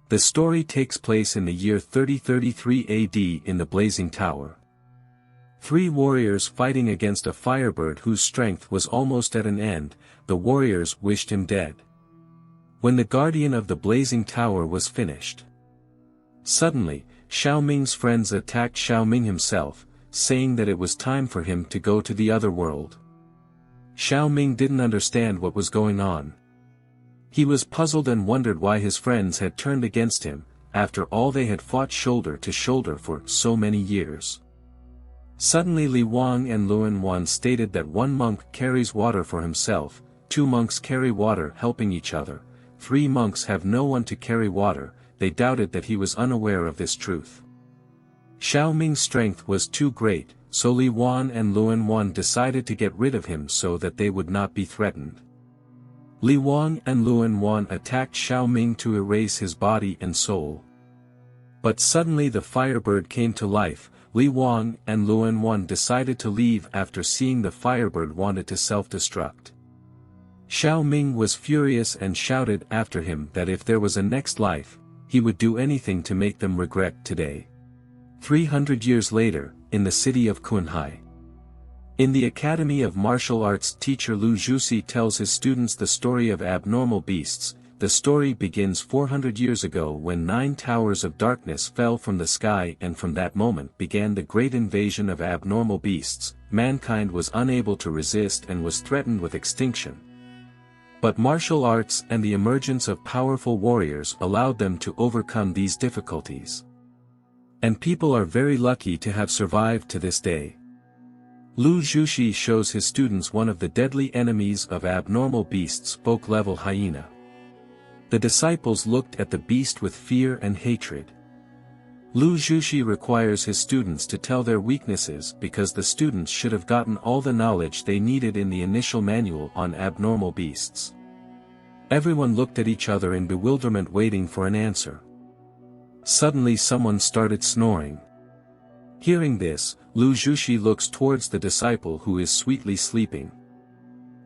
The story takes place in the year 3033 AD in the Blazing Tower. 3 warriors fighting against a firebird whose strength was almost at an end. The warriors wished him dead. When the guardian of the Blazing Tower was finished, suddenly, Xiao Ming's friends attacked Xiao Ming himself, saying that it was time for him to go to the other world. Xiao Ming didn't understand what was going on. He was puzzled and wondered why his friends had turned against him, after all they had fought shoulder to shoulder for so many years. Suddenly Li Wang and Luan Wan stated that 1 monk carries water for himself, 2 monks carry water helping each other, 3 monks have no one to carry water. They doubted that he was unaware of this truth. Xiao Ming's strength was too great, so Li Wan and Luan Wan decided to get rid of him so that they would not be threatened. Li Wang and Luan Wan attacked Xiao Ming to erase his body and soul. But suddenly the firebird came to life. Li Wang and Luan Wan decided to leave after seeing the firebird wanted to self-destruct. Xiao Ming was furious and shouted after him that if there was a next life, he would do anything to make them regret today. 300 years later, in the city of Kunhai. In the Academy of Martial Arts, teacher Lu Zhuxi tells his students the story of abnormal beasts. The story begins 400 years ago when 9 towers of darkness fell from the sky, and from that moment began the great invasion of abnormal beasts. Mankind was unable to resist and was threatened with extinction. But martial arts and the emergence of powerful warriors allowed them to overcome these difficulties. And people are very lucky to have survived to this day. Lu Zhuxi shows his students one of the deadly enemies of abnormal beasts, spoke-level hyena. The disciples looked at the beast with fear and hatred. Lu Zhuxi requires his students to tell their weaknesses because the students should have gotten all the knowledge they needed in the initial manual on abnormal beasts. Everyone looked at each other in bewilderment waiting for an answer. Suddenly someone started snoring. Hearing this, Lu Zhuxi looks towards the disciple who is sweetly sleeping.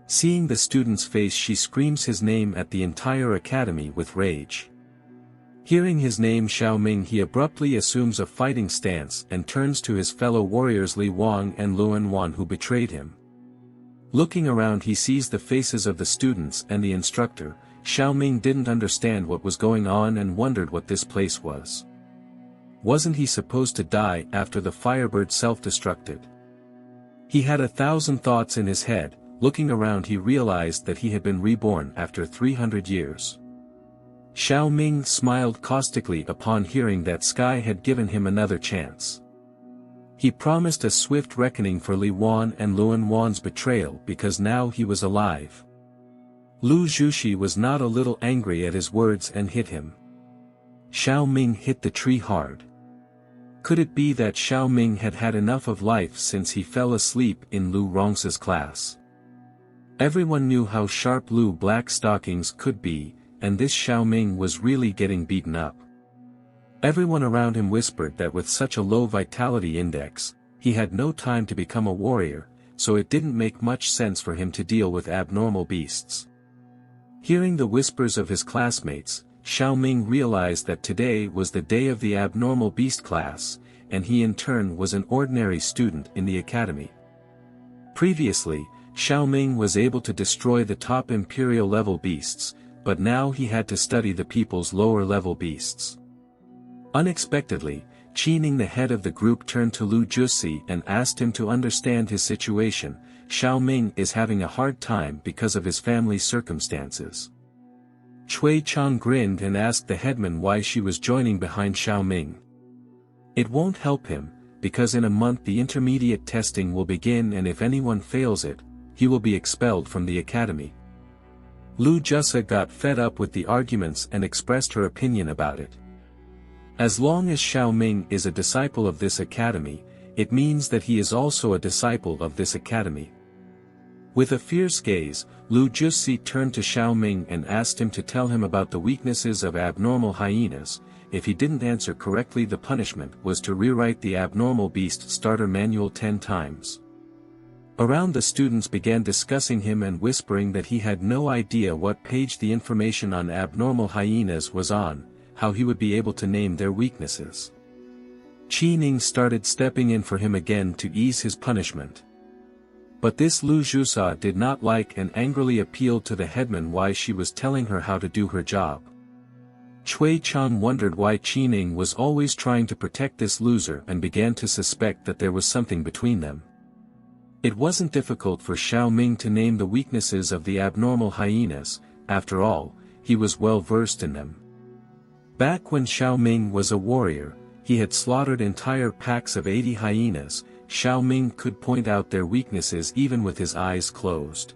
Seeing the student's face, she screams his name at the entire academy with rage. Hearing his name Xiao Ming, he abruptly assumes a fighting stance and turns to his fellow warriors Li Wang and Luan Wan who betrayed him. Looking around, he sees the faces of the students and the instructor. Xiao Ming didn't understand what was going on and wondered what this place was. Wasn't he supposed to die after the firebird self-destructed? He had 1,000 thoughts in his head. Looking around, he realized that he had been reborn after 300 years. Xiao Ming smiled caustically upon hearing that Sky had given him another chance. He promised a swift reckoning for Li Wan and Luan Wan's betrayal because now he was alive. Lu Zhuxi was not a little angry at his words and hit him. Xiao Ming hit the tree hard. Could it be that Xiao Ming had had enough of life since he fell asleep in Lu Rongsa's class? Everyone knew how sharp Lu Black Stockings could be, and this Xiao Ming was really getting beaten up. Everyone around him whispered that with such a low vitality index, he had no time to become a warrior, so it didn't make much sense for him to deal with abnormal beasts. Hearing the whispers of his classmates, Xiao Ming realized that today was the day of the abnormal beast class, and he in turn was an ordinary student in the academy. Previously, Xiao Ming was able to destroy the top imperial level beasts, but now he had to study the people's lower level beasts. Unexpectedly, Qining, the head of the group, turned to Lu Zhuxi and asked him to understand his situation. Xiao Ming is having a hard time because of his family's circumstances. Cui Chang grinned and asked the headman why she was joining behind Xiao Ming. It won't help him, because in a month the intermediate testing will begin, and if anyone fails it, he will be expelled from the academy. Lu Zhuxi got fed up with the arguments and expressed her opinion about it. As long as Xiao Ming is a disciple of this academy, it means that he is also a disciple of this academy. With a fierce gaze, Lu Zhuxi turned to Xiao Ming and asked him to tell him about the weaknesses of abnormal hyenas. If he didn't answer correctly, the punishment was to rewrite the abnormal beast starter manual 10 times. Around, the students began discussing him and whispering that he had no idea what page the information on abnormal hyenas was on. how he would be able to name their weaknesses. Qi Ning started stepping in for him again to ease his punishment. But this Lu Zhusa did not like and angrily appealed to the headman why she was telling her how to do her job. Cui Chang wondered why Qi Ning was always trying to protect this loser and began to suspect that there was something between them. It wasn't difficult for Xiao Ming to name the weaknesses of the abnormal hyenas, after all, he was well versed in them. Back when Xiao Ming was a warrior, he had slaughtered entire packs of 80 hyenas. Xiao Ming could point out their weaknesses even with his eyes closed.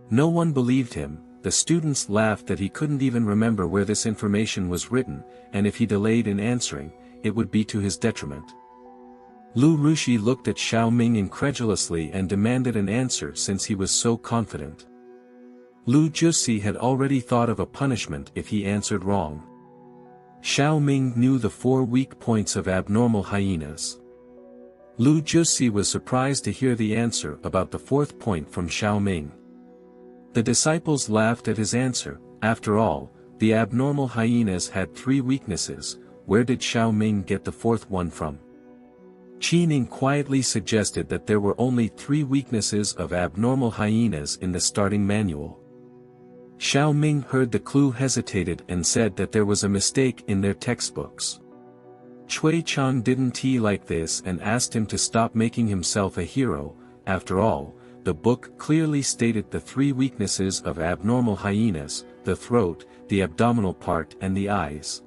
No one believed him. The students laughed that he couldn't even remember where this information was written, and if he delayed in answering, it would be to his detriment. Lu Rushi looked at Xiao Ming incredulously and demanded an answer since he was so confident. Lu Jusi had already thought of a punishment if he answered wrong. Xiao Ming knew the 4 weak points of abnormal hyenas. Lu Jusi was surprised to hear the answer about the 4th point from Xiao Ming. The disciples laughed at his answer. After all, the abnormal hyenas had 3 weaknesses. Where did Xiao Ming get the 4th one from? Qi Ning quietly suggested that there were only 3 weaknesses of abnormal hyenas in the starting manual. Xiao Ming heard the clue, hesitated and said that there was a mistake in their textbooks. Cui Chang didn't like this and asked him to stop making himself a hero. After all, the book clearly stated the 3 weaknesses of abnormal hyenas: the throat, the abdominal part and the eyes.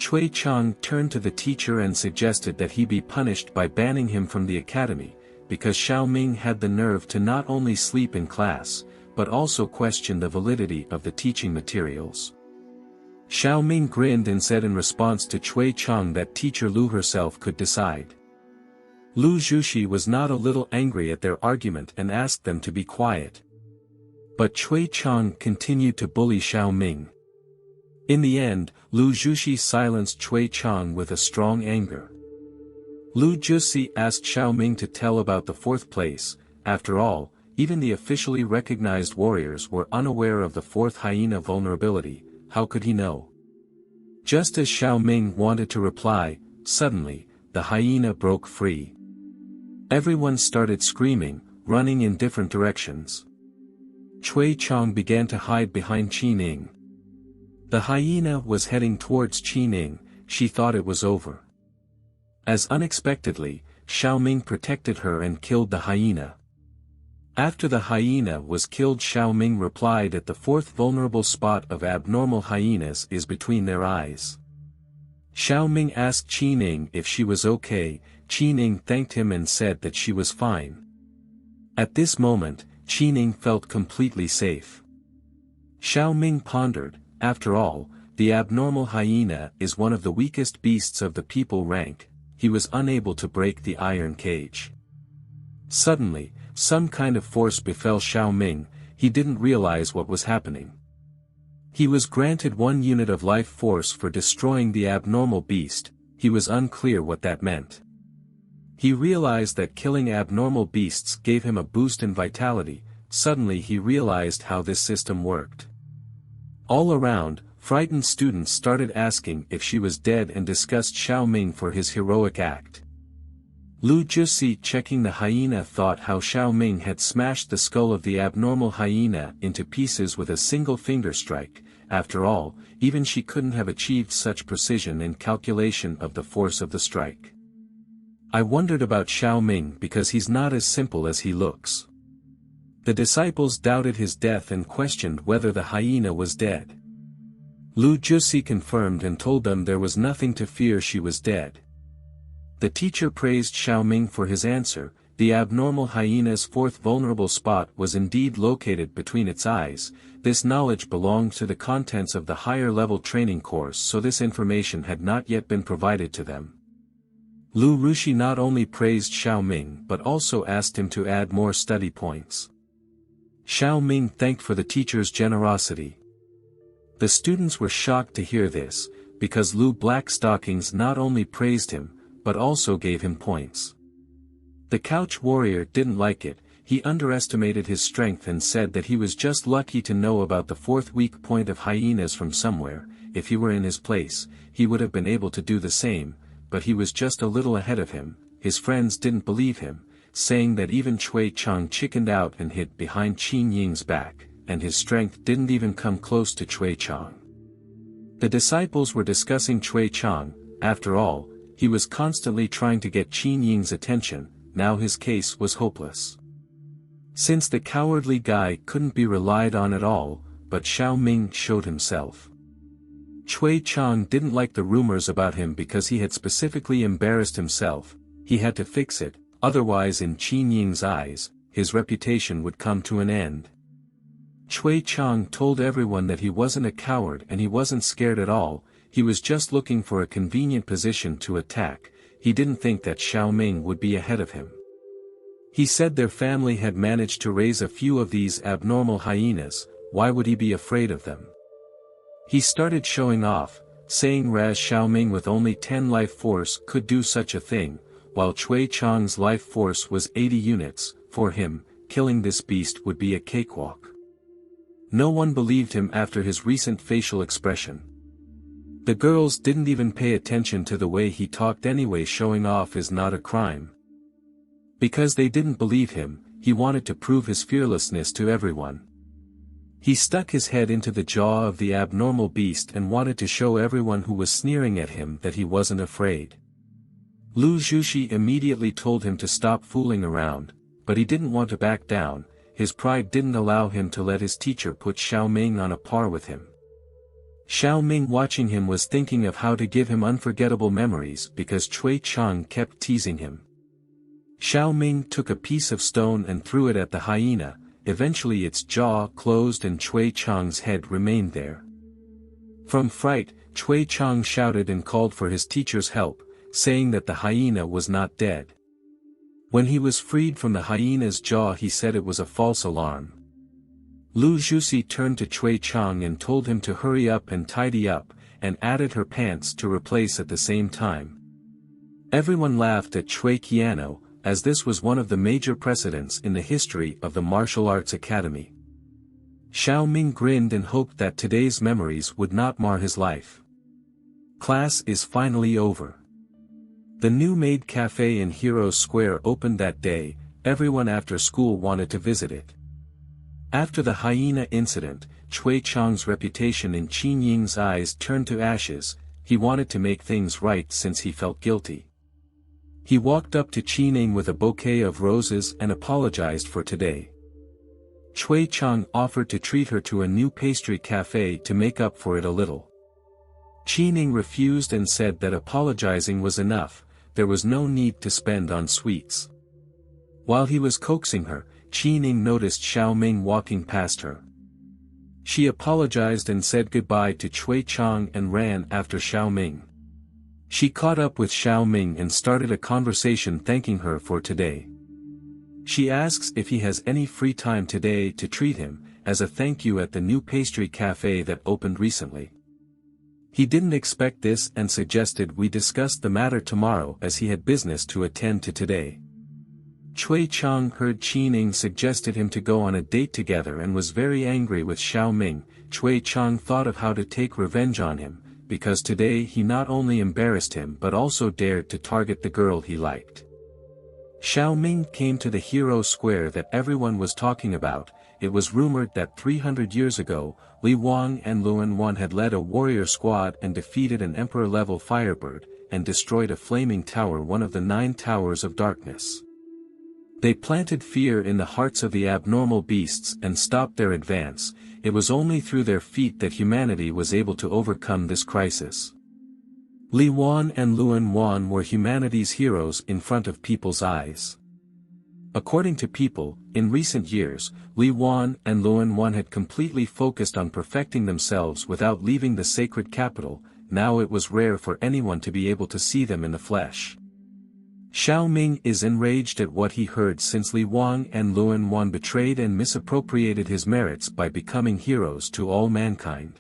Cui Chang turned to the teacher and suggested that he be punished by banning him from the academy, because Xiao Ming had the nerve to not only sleep in class, but also question the validity of the teaching materials. Xiao Ming grinned and said in response to Cui Chang that teacher Lu herself could decide. Lu Zhuxi was not a little angry at their argument and asked them to be quiet. But Cui Chang continued to bully Xiao Ming. In the end, Lu Zhuxi silenced Cui Chang with a strong anger. Lu Zhuxi asked Xiao Ming to tell about the 4th place. After all, even the officially recognized warriors were unaware of the 4th hyena vulnerability. How could he know? Just as Xiao Ming wanted to reply, suddenly, the hyena broke free. Everyone started screaming, running in different directions. Cui Chang began to hide behind Qi Ning. The hyena was heading towards Qi Ning. She thought it was over. As unexpectedly, Xiao Ming protected her and killed the hyena. After the hyena was killed, Xiao Ming replied that the 4th vulnerable spot of abnormal hyenas is between their eyes. Xiao Ming asked Qi Ning if she was okay. Qi Ning thanked him and said that she was fine. At this moment, Qi Ning felt completely safe. Xiao Ming pondered, after all, the abnormal hyena is one of the weakest beasts of the people rank. He was unable to break the iron cage. Suddenly, some kind of force befell Xiao Ming. He didn't realize what was happening. He was granted 1 unit of life force for destroying the abnormal beast. He was unclear what that meant. He realized that killing abnormal beasts gave him a boost in vitality. Suddenly he realized how this system worked. All around, frightened students started asking if she was dead and discussed Xiao Ming for his heroic act. Lu Jusi, checking the hyena, thought how Xiao Ming had smashed the skull of the abnormal hyena into pieces with a single finger strike. After all, even she couldn't have achieved such precision in calculation of the force of the strike. I wondered about Xiao Ming because he's not as simple as he looks. The disciples doubted his death and questioned whether the hyena was dead. Lu Jusi confirmed and told them there was nothing to fear, she was dead. The teacher praised Xiao Ming for his answer. The abnormal hyena's 4th vulnerable spot was indeed located between its eyes. This knowledge belonged to the contents of the higher level training course, so this information had not yet been provided to them. Lu Rushi not only praised Xiao Ming but also asked him to add more study points. Xiao Ming thanked for the teacher's generosity. The students were shocked to hear this, because Lu Blackstockings not only praised him, but also gave him points. The couch warrior didn't like it. He underestimated his strength and said that he was just lucky to know about the 4th weak point of hyenas from somewhere. if he were in his place, he would have been able to do the same, but he was just a little ahead of him. His friends didn't believe him, saying that even Cui Chang chickened out and hid behind Qin Ying's back, and his strength didn't even come close to Cui Chang. The disciples were discussing Cui Chang. After all, he was constantly trying to get Qin Ying's attention. Now his case was hopeless. Since the cowardly guy couldn't be relied on at all, but Xiao Ming showed himself. Cui Chang didn't like the rumors about him because he had specifically embarrassed himself. He had to fix it, otherwise in Qin Ying's eyes, his reputation would come to an end. Cui Chang told everyone that he wasn't a coward and he wasn't scared at all, he was just looking for a convenient position to attack. He didn't think that Xiao Ming would be ahead of him. He said their family had managed to raise a few of these abnormal hyenas, why would he be afraid of them? He started showing off, saying Raz Xiao Ming with only 10 life force could do such a thing, while Cui Chang's life force was 80 units, for him, killing this beast would be a cakewalk. No one believed him after his recent facial expression. The girls didn't even pay attention to the way he talked anyway. Showing off is not a crime. Because they didn't believe him, he wanted to prove his fearlessness to everyone. He stuck his head into the jaw of the abnormal beast and wanted to show everyone who was sneering at him that he wasn't afraid. Lu Zhuxi immediately told him to stop fooling around, but he didn't want to back down. His pride didn't allow him to let his teacher put Xiao Ming on a par with him. Xiao Ming watching him was thinking of how to give him unforgettable memories because Cui Chang kept teasing him. Xiao Ming took a piece of stone and threw it at the hyena, eventually its jaw closed and Cui Chang's head remained there. From fright, Cui Chang shouted and called for his teacher's help, saying that the hyena was not dead. When he was freed from the hyena's jaw he said it was a false alarm. Lu Zhuxi turned to Cui Chang and told him to hurry up and tidy up, and added her pants to replace at the same time. Everyone laughed at Cui Qiano, as this was one of the major precedents in the history of the martial arts academy. Xiao Ming grinned and hoped that today's memories would not mar his life. Class is finally over. The new made cafe in Heroes Square opened that day. Everyone after school wanted to visit it. After the hyena incident, Cui Chang's reputation in Qin Ying's eyes turned to ashes. He wanted to make things right since he felt guilty. He walked up to Qin Ying with a bouquet of roses and apologized for today. Cui Chang offered to treat her to a new pastry cafe to make up for it a little. Qin Ying refused and said that apologizing was enough, there was no need to spend on sweets. While he was coaxing her, Qin Ying noticed Xiao Ming walking past her. She apologized and said goodbye to Cui Chang and ran after Xiao Ming. She caught up with Xiao Ming and started a conversation thanking her for today. She asks if he has any free time today to treat him, as a thank you at the new pastry cafe that opened recently. He didn't expect this and suggested we discuss the matter tomorrow as he had business to attend to today. Cui Chang heard Qin Ying suggested him to go on a date together and was very angry with Xiao Ming. Cui Chang thought of how to take revenge on him, because today he not only embarrassed him but also dared to target the girl he liked. Xiao Ming came to the hero square that everyone was talking about. It was rumored that 300 years ago, Li Wang and Luan Wan had led a warrior squad and defeated an emperor-level firebird, and destroyed a flaming tower, one of the 9 towers of darkness. They planted fear in the hearts of the abnormal beasts and stopped their advance. It was only through their feat that humanity was able to overcome this crisis. Li Wan and Luan Wan were humanity's heroes in front of people's eyes. According to people, in recent years, Li Wan and Luan Wan had completely focused on perfecting themselves without leaving the sacred capital. Now it was rare for anyone to be able to see them in the flesh. Xiao Ming is enraged at what he heard since Li Wang and Luan Wan betrayed and misappropriated his merits by becoming heroes to all mankind.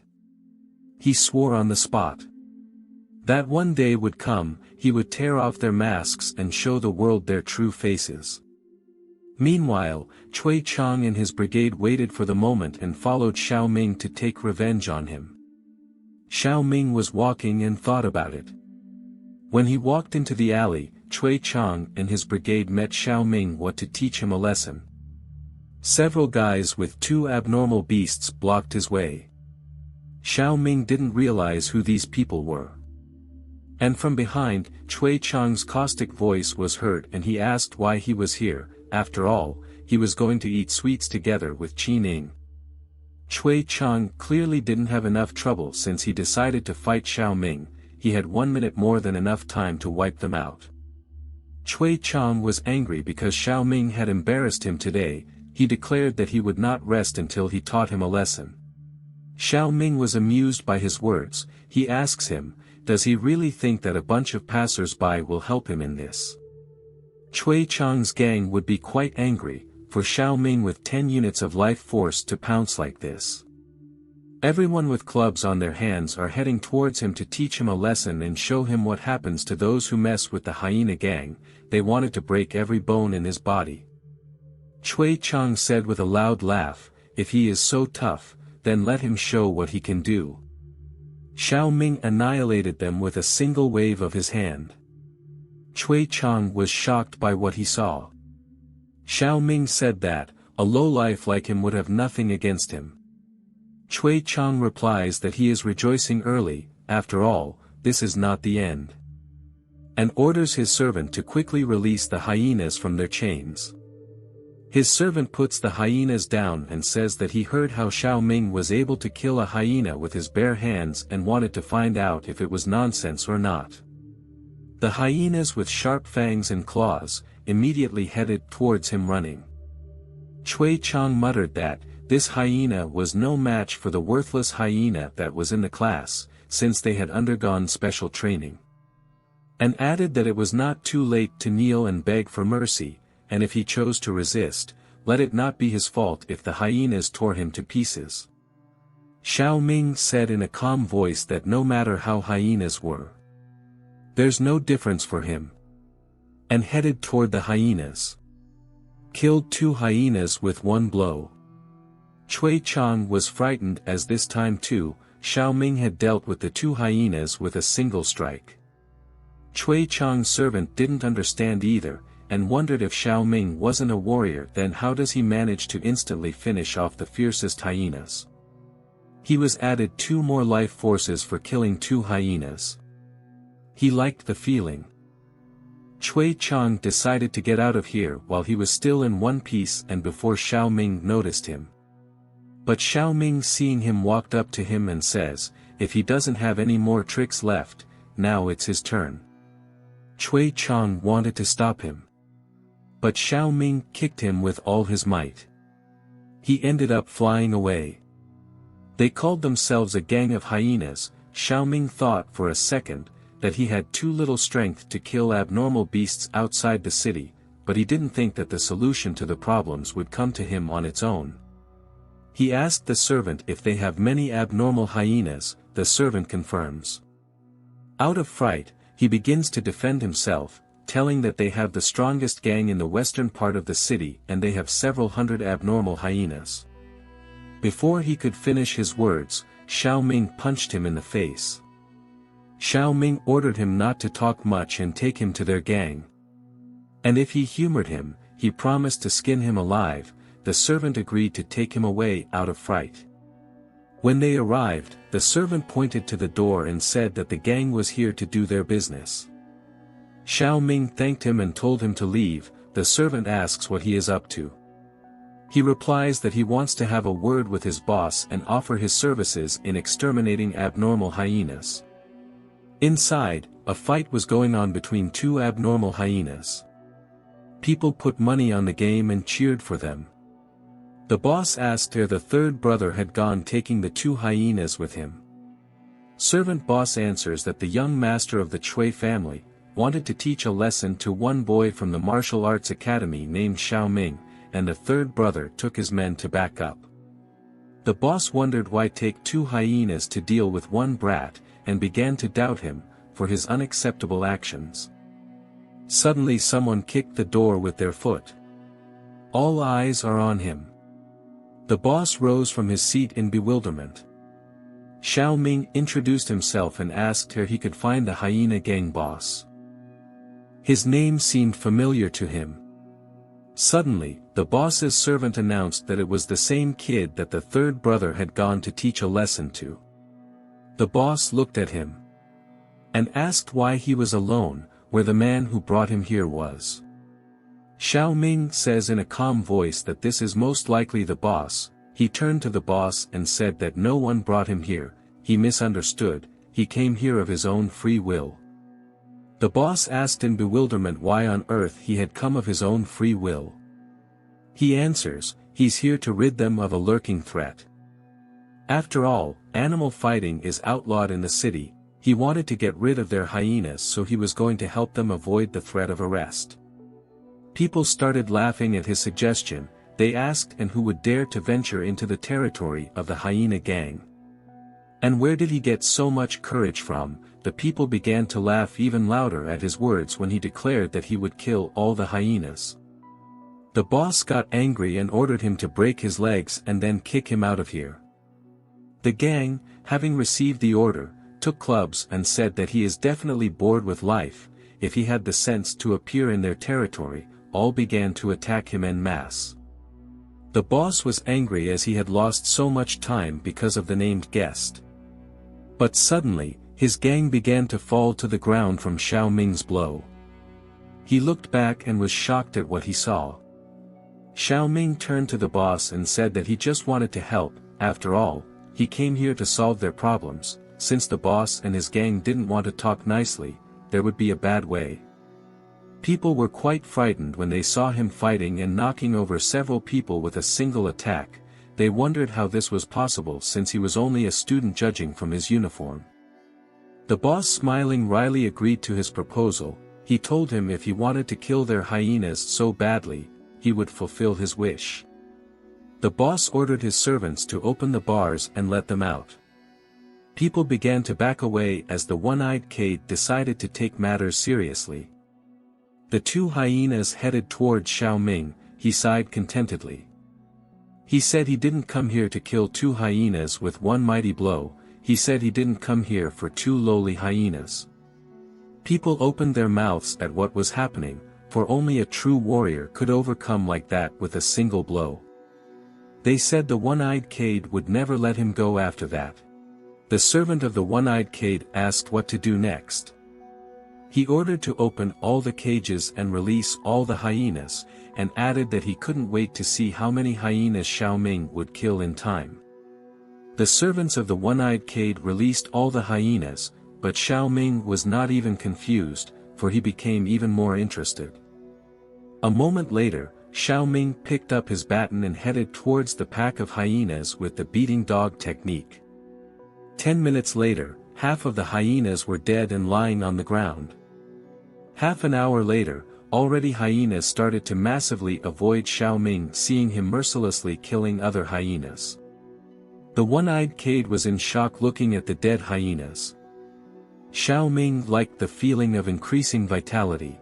He swore on the spot that one day would come, he would tear off their masks and show the world their true faces. Meanwhile, Cui Chang and his brigade waited for the moment and followed Xiao Ming to take revenge on him. Xiao Ming was walking and thought about it. When he walked into the alley, Cui Chang and his brigade met Xiao Ming what to teach him a lesson. Several guys with 2 abnormal beasts blocked his way. Xiao Ming didn't realize who these people were. And from behind, Cui Chang's caustic voice was heard and he asked why he was here. After all, he was going to eat sweets together with Qi Ning. Cui Chang clearly didn't have enough trouble since he decided to fight Xiao Ming. He had 1 minute more than enough time to wipe them out. Cui Chang was angry because Xiao Ming had embarrassed him today. He declared that he would not rest until he taught him a lesson. Xiao Ming was amused by his words. He asks him, does he really think that a bunch of passers-by will help him in this? Cui Chang's gang would be quite angry, for Xiao Ming with 10 units of life force to pounce like this. Everyone with clubs on their hands are heading towards him to teach him a lesson and show him what happens to those who mess with the Hyena gang. They wanted to break every bone in his body. Cui Chang said with a loud laugh, if he is so tough, then let him show what he can do. Xiao Ming annihilated them with a single wave of his hand. Cui Chang was shocked by what he saw. Xiao Ming said that, a lowlife like him would have nothing against him. Cui Chang replies that he is rejoicing early, after all, this is not the end. And orders his servant to quickly release the hyenas from their chains. His servant puts the hyenas down and says that he heard how Xiao Ming was able to kill a hyena with his bare hands and wanted to find out if it was nonsense or not. The hyenas with sharp fangs and claws, immediately headed towards him running. Cui Chang muttered that, this hyena was no match for the worthless hyena that was in the class, since they had undergone special training. And added that it was not too late to kneel and beg for mercy, and if he chose to resist, let it not be his fault if the hyenas tore him to pieces. Xiao Ming said in a calm voice that no matter how hyenas were, there's no difference for him. And headed toward the hyenas. Killed 2 hyenas with 1 blow. Cui Chang was frightened as this time too, Xiao Ming had dealt with the 2 hyenas with a single strike. Cui Chang's servant didn't understand either, and wondered if Xiao Ming wasn't a warrior, then how does he manage to instantly finish off the fiercest hyenas? He was added 2 more life forces for killing 2 hyenas. He liked the feeling. Cui Chang decided to get out of here while he was still in one piece and before Xiao Ming noticed him. But Xiao Ming seeing him walked up to him and says, if he doesn't have any more tricks left, now it's his turn. Cui Chang wanted to stop him. But Xiao Ming kicked him with all his might. He ended up flying away. They called themselves a gang of hyenas. Xiao Ming thought for a second that he had too little strength to kill abnormal beasts outside the city, but he didn't think that the solution to the problems would come to him on its own. He asked the servant if they have many abnormal hyenas. The servant confirms. Out of fright, he begins to defend himself, telling that they have the strongest gang in the western part of the city and they have several hundred abnormal hyenas. Before he could finish his words, Xiao Ming punched him in the face. Xiao Ming ordered him not to talk much and take him to their gang. And if he humored him, he promised to skin him alive. The servant agreed to take him away out of fright. When they arrived, the servant pointed to the door and said that the gang was here to do their business. Xiao Ming thanked him and told him to leave. The servant asks what he is up to. He replies that he wants to have a word with his boss and offer his services in exterminating abnormal hyenas. Inside, a fight was going on between 2 abnormal hyenas. People put money on the game and cheered for them. The boss asked where the 3rd brother had gone, taking the 2 hyenas with him. Servant boss answers that the young master of the Cui family wanted to teach a lesson to one boy from the martial arts academy named Xiao Ming, and the 3rd brother took his men to back up. The boss wondered why take 2 hyenas to deal with one brat, and began to doubt him for his unacceptable actions. Suddenly someone kicked the door with their foot. All eyes are on him. The boss rose from his seat in bewilderment. Xiao Ming introduced himself and asked where he could find the hyena gang boss. His name seemed familiar to him. Suddenly, the boss's servant announced that it was the same kid that the third brother had gone to teach a lesson to. The boss looked at him and asked why he was alone, where the man who brought him here was. Xiao Ming says in a calm voice that this is most likely the boss. He turned to the boss and said that no one brought him here, he misunderstood, he came here of his own free will. The boss asked in bewilderment why on earth he had come of his own free will. He answers, he's here to rid them of a lurking threat. After all, animal fighting is outlawed in the city. He wanted to get rid of their hyenas, so he was going to help them avoid the threat of arrest. People started laughing at his suggestion. They asked and who would dare to venture into the territory of the hyena gang. And where did he get so much courage from? The people began to laugh even louder at his words when he declared that he would kill all the hyenas. The boss got angry and ordered him to break his legs and then kick him out of here. The gang, having received the order, took clubs and said that he is definitely bored with life. If he had the sense to appear in their territory, all began to attack him en masse. The boss was angry as he had lost so much time because of the named guest. But suddenly, his gang began to fall to the ground from Xiao Ming's blow. He looked back and was shocked at what he saw. Xiao Ming turned to the boss and said that he just wanted to help. After all, he came here to solve their problems. Since the boss and his gang didn't want to talk nicely, there would be a bad way. People were quite frightened when they saw him fighting and knocking over several people with a single attack. They wondered how this was possible since he was only a student judging from his uniform. The boss smiling wryly agreed to his proposal. He told him if he wanted to kill their hyenas so badly, he would fulfill his wish. The boss ordered his servants to open the bars and let them out. People began to back away as the one-eyed Cade decided to take matters seriously. The two hyenas headed toward Xiao Ming. He sighed contentedly. He said he didn't come here to kill two hyenas with one mighty blow. He said he didn't come here for two lowly hyenas. People opened their mouths at what was happening, for only a true warrior could overcome like that with a single blow. They said the one-eyed Cade would never let him go after that. The servant of the one-eyed Cade asked what to do next. He ordered to open all the cages and release all the hyenas, and added that he couldn't wait to see how many hyenas Xiao Ming would kill in time. The servants of the one-eyed Cade released all the hyenas, but Xiao Ming was not even confused, for he became even more interested. A moment later, Xiao Ming picked up his baton and headed towards the pack of hyenas with the beating dog technique. 10 minutes later, half of the hyenas were dead and lying on the ground. Half an hour later, already hyenas started to massively avoid Xiao Ming, seeing him mercilessly killing other hyenas. The one-eyed Cade was in shock looking at the dead hyenas. Xiao Ming liked the feeling of increasing vitality.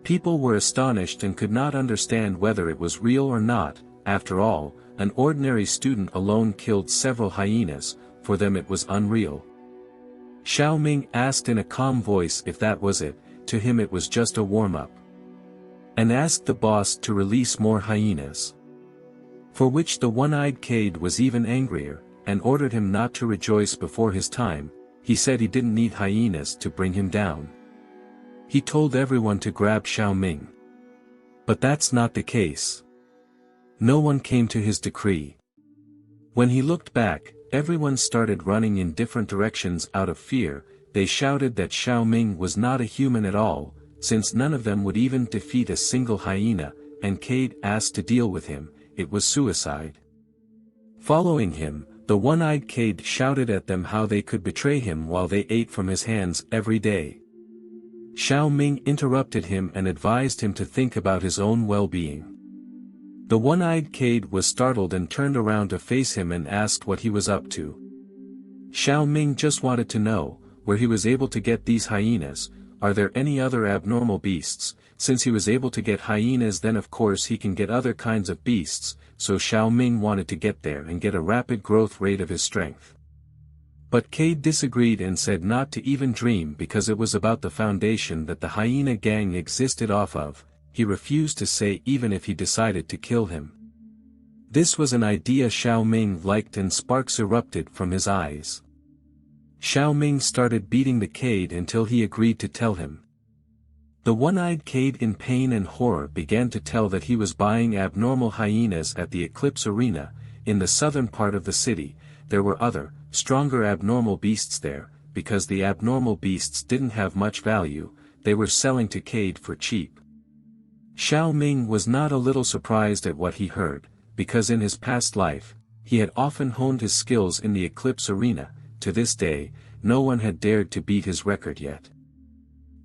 People were astonished and could not understand whether it was real or not. After all, an ordinary student alone killed several hyenas. For them it was unreal. Xiao Ming asked in a calm voice if that was it. To him it was just a warm-up. And asked the boss to release more hyenas. For which the one-eyed Cade was even angrier, and ordered him not to rejoice before his time. He said he didn't need hyenas to bring him down. He told everyone to grab Xiao Ming. But that's not the case. No one came to his decree. When he looked back, everyone started running in different directions out of fear. They shouted that Xiao Ming was not a human at all, since none of them would even defeat a single hyena, and Cade asked to deal with him. It was suicide. Following him, the one-eyed Cade shouted at them how they could betray him while they ate from his hands every day. Xiao Ming interrupted him and advised him to think about his own well-being. The one-eyed Cade was startled and turned around to face him and asked what he was up to. Xiao Ming just wanted to know where he was able to get these hyenas. Are there any other abnormal beasts? Since he was able to get hyenas, then of course he can get other kinds of beasts, so Xiao Ming wanted to get there and get a rapid growth rate of his strength. But Cade disagreed and said not to even dream because it was about the foundation that the Hyena gang existed off of. He refused to say even if he decided to kill him. This was an idea Xiao Ming liked and sparks erupted from his eyes. Xiao Ming started beating the Cade until he agreed to tell him. The one-eyed Cade in pain and horror began to tell that he was buying abnormal hyenas at the Eclipse Arena. In the southern part of the city, there were other, stronger abnormal beasts there, because the abnormal beasts didn't have much value, they were selling to Cade for cheap. Xiao Ming was not a little surprised at what he heard, because in his past life, he had often honed his skills in the Eclipse Arena. To this day, no one had dared to beat his record yet.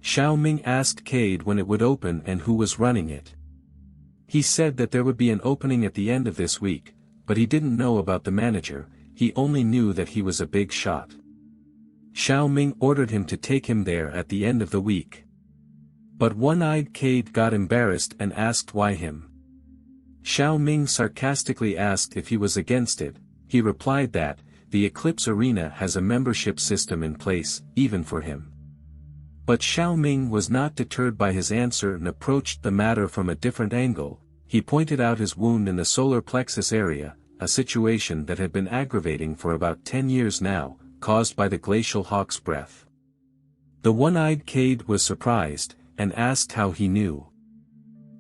Xiao Ming asked Cade when it would open and who was running it. He said that there would be an opening at the end of this week, but he didn't know about the manager, he only knew that he was a big shot. Xiao Ming ordered him to take him there at the end of the week. But one-eyed Cade got embarrassed and asked why him. Xiao Ming sarcastically asked if he was against it. He replied that, the Eclipse Arena has a membership system in place, even for him. But Xiao Ming was not deterred by his answer and approached the matter from a different angle. He pointed out his wound in the solar plexus area, a situation that had been aggravating for about 10 years now, caused by the glacial hawk's breath. The one-eyed Cade was surprised, and asked how he knew.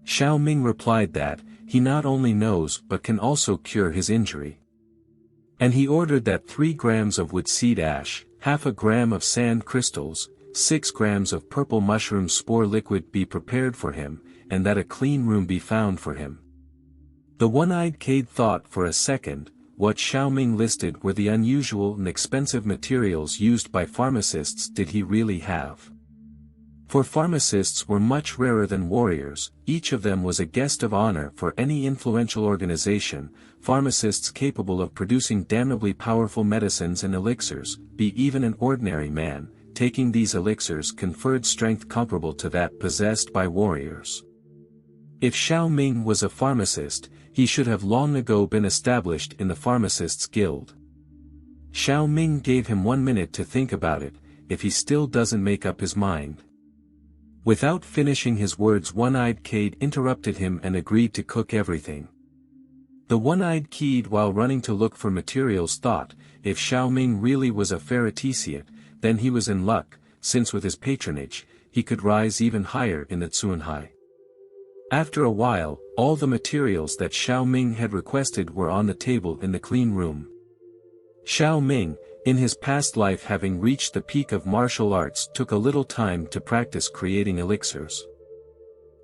Xiao Ming replied that, he not only knows but can also cure his injury. And he ordered that 3 grams of wood seed ash, half a gram of sand crystals, 6 grams of purple mushroom spore liquid be prepared for him, and that a clean room be found for him. The one-eyed Cade thought for a second. What Xiao Ming listed were the unusual and expensive materials used by pharmacists did he really have. For pharmacists were much rarer than warriors, each of them was a guest of honor for any influential organization, pharmacists capable of producing damnably powerful medicines and elixirs, be even an ordinary man, taking these elixirs conferred strength comparable to that possessed by warriors. If Xiao Ming was a pharmacist, he should have long ago been established in the Pharmacists' Guild. Xiao Ming gave him 1 minute to think about it, if he still doesn't make up his mind. Without finishing his words, one-eyed Cade interrupted him and agreed to cook everything. The one-eyed Cade, while running to look for materials, thought, if Xiao Ming really was a pharmacist, then he was in luck, since with his patronage, he could rise even higher in the Zunhai. After a while, all the materials that Xiao Ming had requested were on the table in the clean room. Xiao Ming, in his past life having reached the peak of martial arts, took a little time to practice creating elixirs.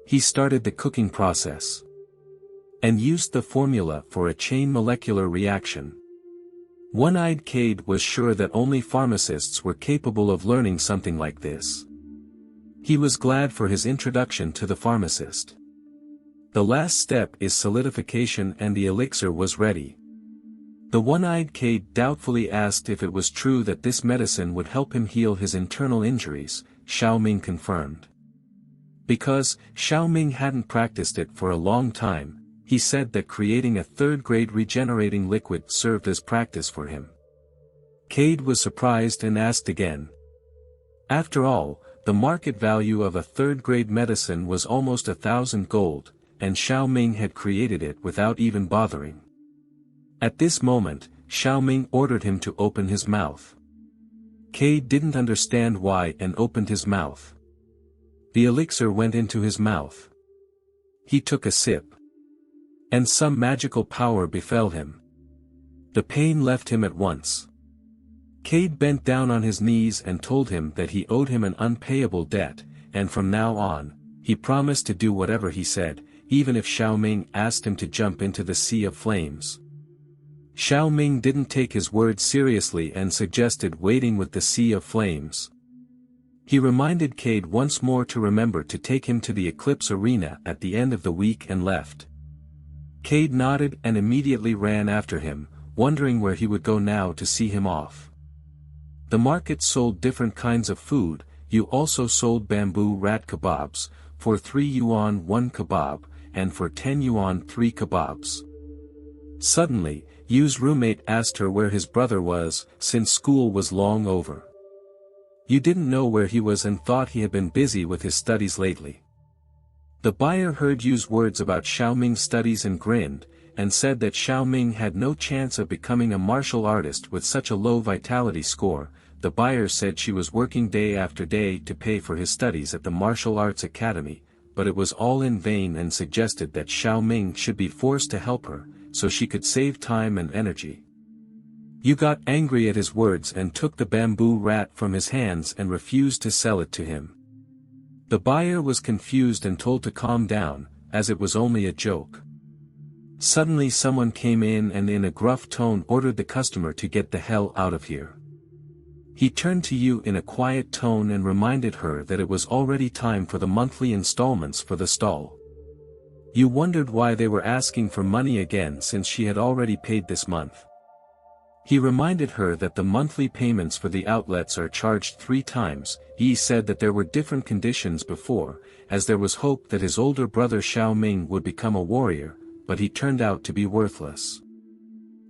He started the cooking process and used the formula for a chain molecular reaction. One-eyed Cade was sure that only pharmacists were capable of learning something like this. He was glad for his introduction to the pharmacist. The last step is solidification, and the elixir was ready. The one-eyed Cade doubtfully asked if it was true that this medicine would help him heal his internal injuries. Xiao Ming confirmed. Because Xiao Ming hadn't practiced it for a long time, he said that creating a third-grade regenerating liquid served as practice for him. Cade was surprised and asked again. After all, the market value of a third-grade medicine was almost 1,000 gold, and Xiao Ming had created it without even bothering. At this moment, Xiao Ming ordered him to open his mouth. Cade didn't understand why and opened his mouth. The elixir went into his mouth. He took a sip. And some magical power befell him. The pain left him at once. Cade bent down on his knees and told him that he owed him an unpayable debt, and from now on, he promised to do whatever he said, even if Xiao Ming asked him to jump into the sea of flames. Xiao Ming didn't take his words seriously and suggested waiting with the sea of flames. He reminded Cade once more to remember to take him to the Eclipse Arena at the end of the week and left. Cade nodded and immediately ran after him, wondering where he would go now to see him off. The market sold different kinds of food. You also sold bamboo rat kebabs, for 3 yuan 1 kebab, and for 10 yuan 3 kebabs. Suddenly, Yu's roommate asked her where his brother was, since school was long over. Yu didn't know where he was and thought he had been busy with his studies lately. The buyer heard Yu's words about Xiaoming's studies and grinned, and said that Xiaoming had no chance of becoming a martial artist with such a low vitality score. The buyer said she was working day after day to pay for his studies at the martial arts academy, but it was all in vain, and suggested that Xiaoming should be forced to help her, so she could save time and energy. Yu got angry at his words and took the bamboo rat from his hands and refused to sell it to him. The buyer was confused and told to calm down, as it was only a joke. Suddenly someone came in and in a gruff tone ordered the customer to get the hell out of here. He turned to Yu in a quiet tone and reminded her that it was already time for the monthly installments for the stall. Yu wondered why they were asking for money again since she had already paid this month. He reminded her that the monthly payments for the outlets are charged 3 times. He said that there were different conditions before, as there was hope that his older brother Xiaoming would become a warrior, but he turned out to be worthless.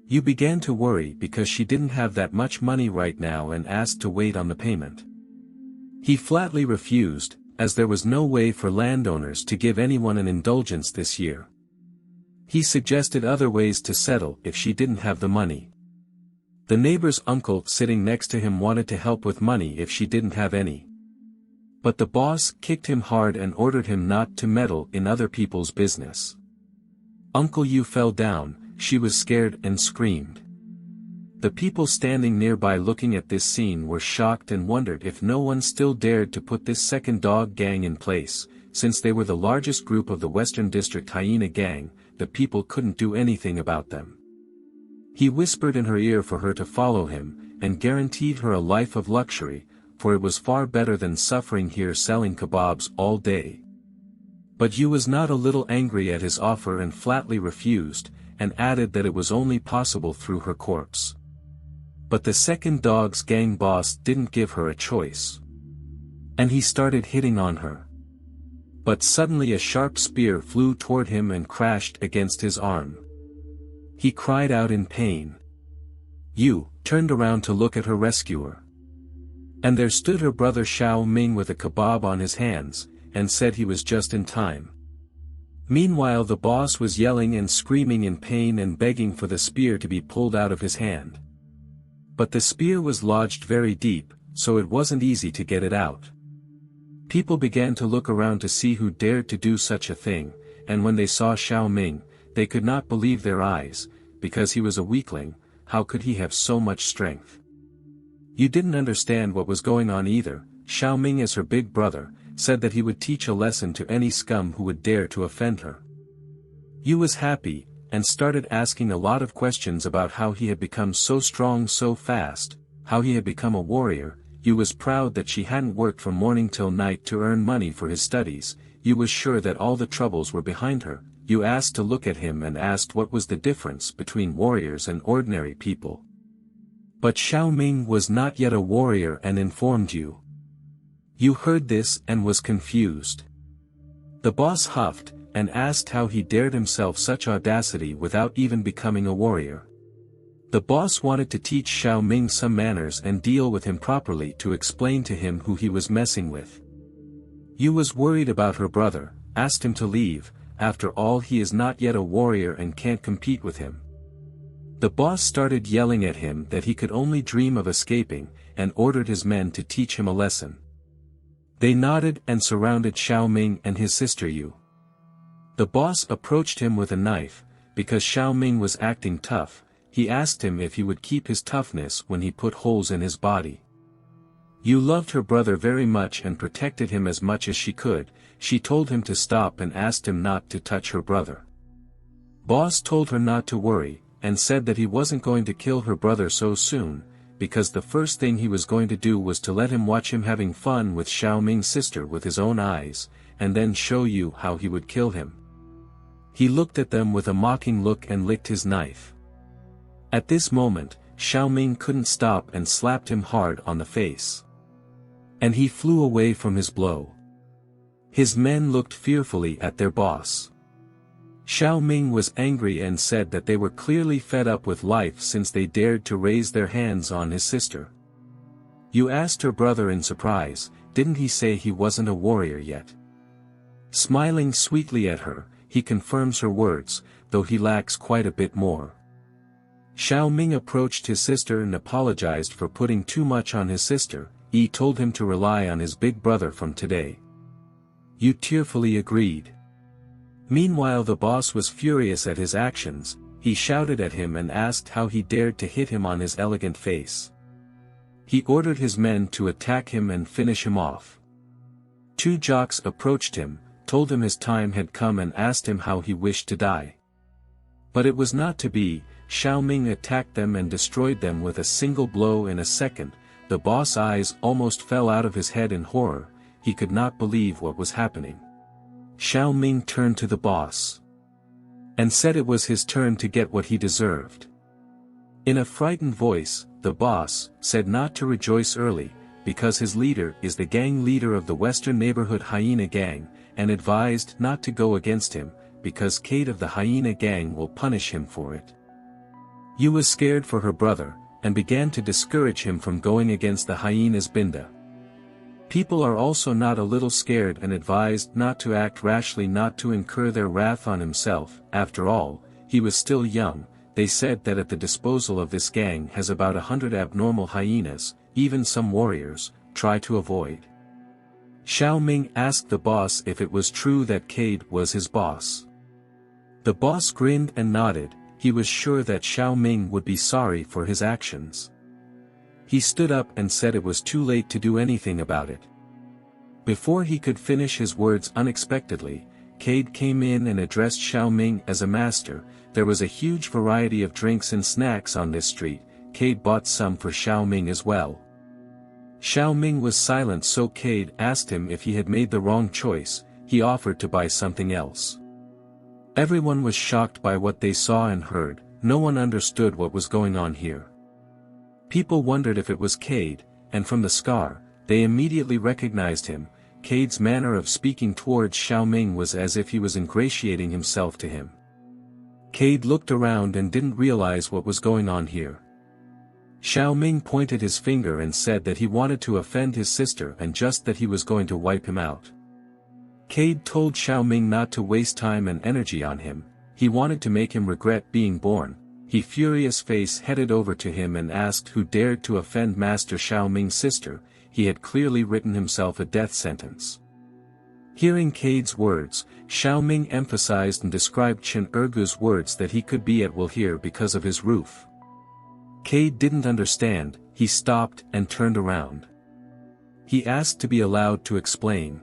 Yu began to worry because she didn't have that much money right now and asked to wait on the payment. He flatly refused, as there was no way for landowners to give anyone an indulgence this year. He suggested other ways to settle if she didn't have the money. The neighbor's uncle sitting next to him wanted to help with money if she didn't have any. But the boss kicked him hard and ordered him not to meddle in other people's business. Uncle Yu fell down, she was scared and screamed. The people standing nearby looking at this scene were shocked and wondered if no one still dared to put this second dog gang in place. Since they were the largest group of the Western District Hyena gang, the people couldn't do anything about them. He whispered in her ear for her to follow him, and guaranteed her a life of luxury, for it was far better than suffering here selling kebabs all day. But Yu was not a little angry at his offer and flatly refused, and added that it was only possible through her corpse. But the second dog's gang boss didn't give her a choice. And he started hitting on her. But suddenly a sharp spear flew toward him and crashed against his arm. He cried out in pain. Yu turned around to look at her rescuer. And there stood her brother Xiaoming with a kebab on his hands, and said he was just in time. Meanwhile the boss was yelling and screaming in pain and begging for the spear to be pulled out of his hand. But the spear was lodged very deep, so it wasn't easy to get it out. People began to look around to see who dared to do such a thing, and when they saw Xiaoming, they could not believe their eyes, because he was a weakling. How could he have so much strength? Yu didn't understand what was going on either. Xiaoming, as her big brother, said that he would teach a lesson to any scum who would dare to offend her. Yu was happy, and started asking a lot of questions about how he had become so strong so fast, how he had become a warrior. Yu was proud that she hadn't worked from morning till night to earn money for his studies. Yu was sure that all the troubles were behind her. Yu asked to look at him and asked what was the difference between warriors and ordinary people. But Xiaoming was not yet a warrior and informed Yu. Yu heard this and was confused. The boss huffed, and asked how he dared himself such audacity without even becoming a warrior. The boss wanted to teach Xiaoming some manners and deal with him properly, to explain to him who he was messing with. Yu was worried about her brother, asked him to leave. After all, he is not yet a warrior and can't compete with him. The boss started yelling at him that he could only dream of escaping, and ordered his men to teach him a lesson. They nodded and surrounded Xiaoming and his sister Yu. The boss approached him with a knife. Because Xiaoming was acting tough, he asked him if he would keep his toughness when he put holes in his body. Yu loved her brother very much and protected him as much as she could. She told him to stop and asked him not to touch her brother. Boss told her not to worry, and said that he wasn't going to kill her brother so soon, because the first thing he was going to do was to let him watch him having fun with Xiaoming's sister with his own eyes, and then show Yu how he would kill him. He looked at them with a mocking look and licked his knife. At this moment, Xiaoming couldn't stop and slapped him hard on the face. And he flew away from his blow. His men looked fearfully at their boss. Xiao Ming was angry and said that they were clearly fed up with life since they dared to raise their hands on his sister. "You asked her brother in surprise, didn't he say he wasn't a warrior yet?" Smiling sweetly at her, he confirms her words, though he lacks quite a bit more. Xiao Ming approached his sister and apologized for putting too much on his sister. He told him to rely on his big brother from today. Yu tearfully agreed. Meanwhile, the boss was furious at his actions. He shouted at him and asked how he dared to hit him on his elegant face. He ordered his men to attack him and finish him off. Two jocks approached him, told him his time had come and asked him how he wished to die. But it was not to be. Xiao Ming attacked them and destroyed them with a single blow in a second. The boss' eyes almost fell out of his head in horror. He could not believe what was happening. Xiao Ming turned to the boss and said it was his turn to get what he deserved. In a frightened voice, the boss said not to rejoice early, because his leader is the gang leader of the Western Neighborhood Hyena gang, and advised not to go against him, because Kate of the Hyena gang will punish him for it. Yu was scared for her brother, and began to discourage him from going against the hyena's Binda. People are also not a little scared and advised not to act rashly, not to incur their wrath on himself. After all, he was still young. They said that at the disposal of this gang has about 100 abnormal hyenas. Even some warriors try to avoid. Xiao Ming asked the boss if it was true that Cade was his boss. The boss grinned and nodded. He was sure that Xiao Ming would be sorry for his actions. He stood up and said it was too late to do anything about it. Before he could finish his words, unexpectedly, Cade came in and addressed Xiao Ming as a master. There was a huge variety of drinks and snacks on this street. Cade bought some for Xiao Ming as well. Xiao Ming was silent, so Cade asked him if he had made the wrong choice. He offered to buy something else. Everyone was shocked by what they saw and heard. No one understood what was going on here. People wondered if it was Cade, and from the scar, they immediately recognized him. Cade's manner of speaking towards Xiao Ming was as if he was ingratiating himself to him. Cade looked around and didn't realize what was going on here. Xiao Ming pointed his finger and said that he wanted to offend his sister and just that he was going to wipe him out. Cade told Xiao Ming not to waste time and energy on him. He wanted to make him regret being born. He furious face headed over to him and asked who dared to offend Master Xiao Ming's sister. He had clearly written himself a death sentence. Hearing Cade's words, Xiao Ming emphasized and described Chen Ergu's words that he could be at will here because of his roof. Cade didn't understand. He stopped and turned around. He asked to be allowed to explain.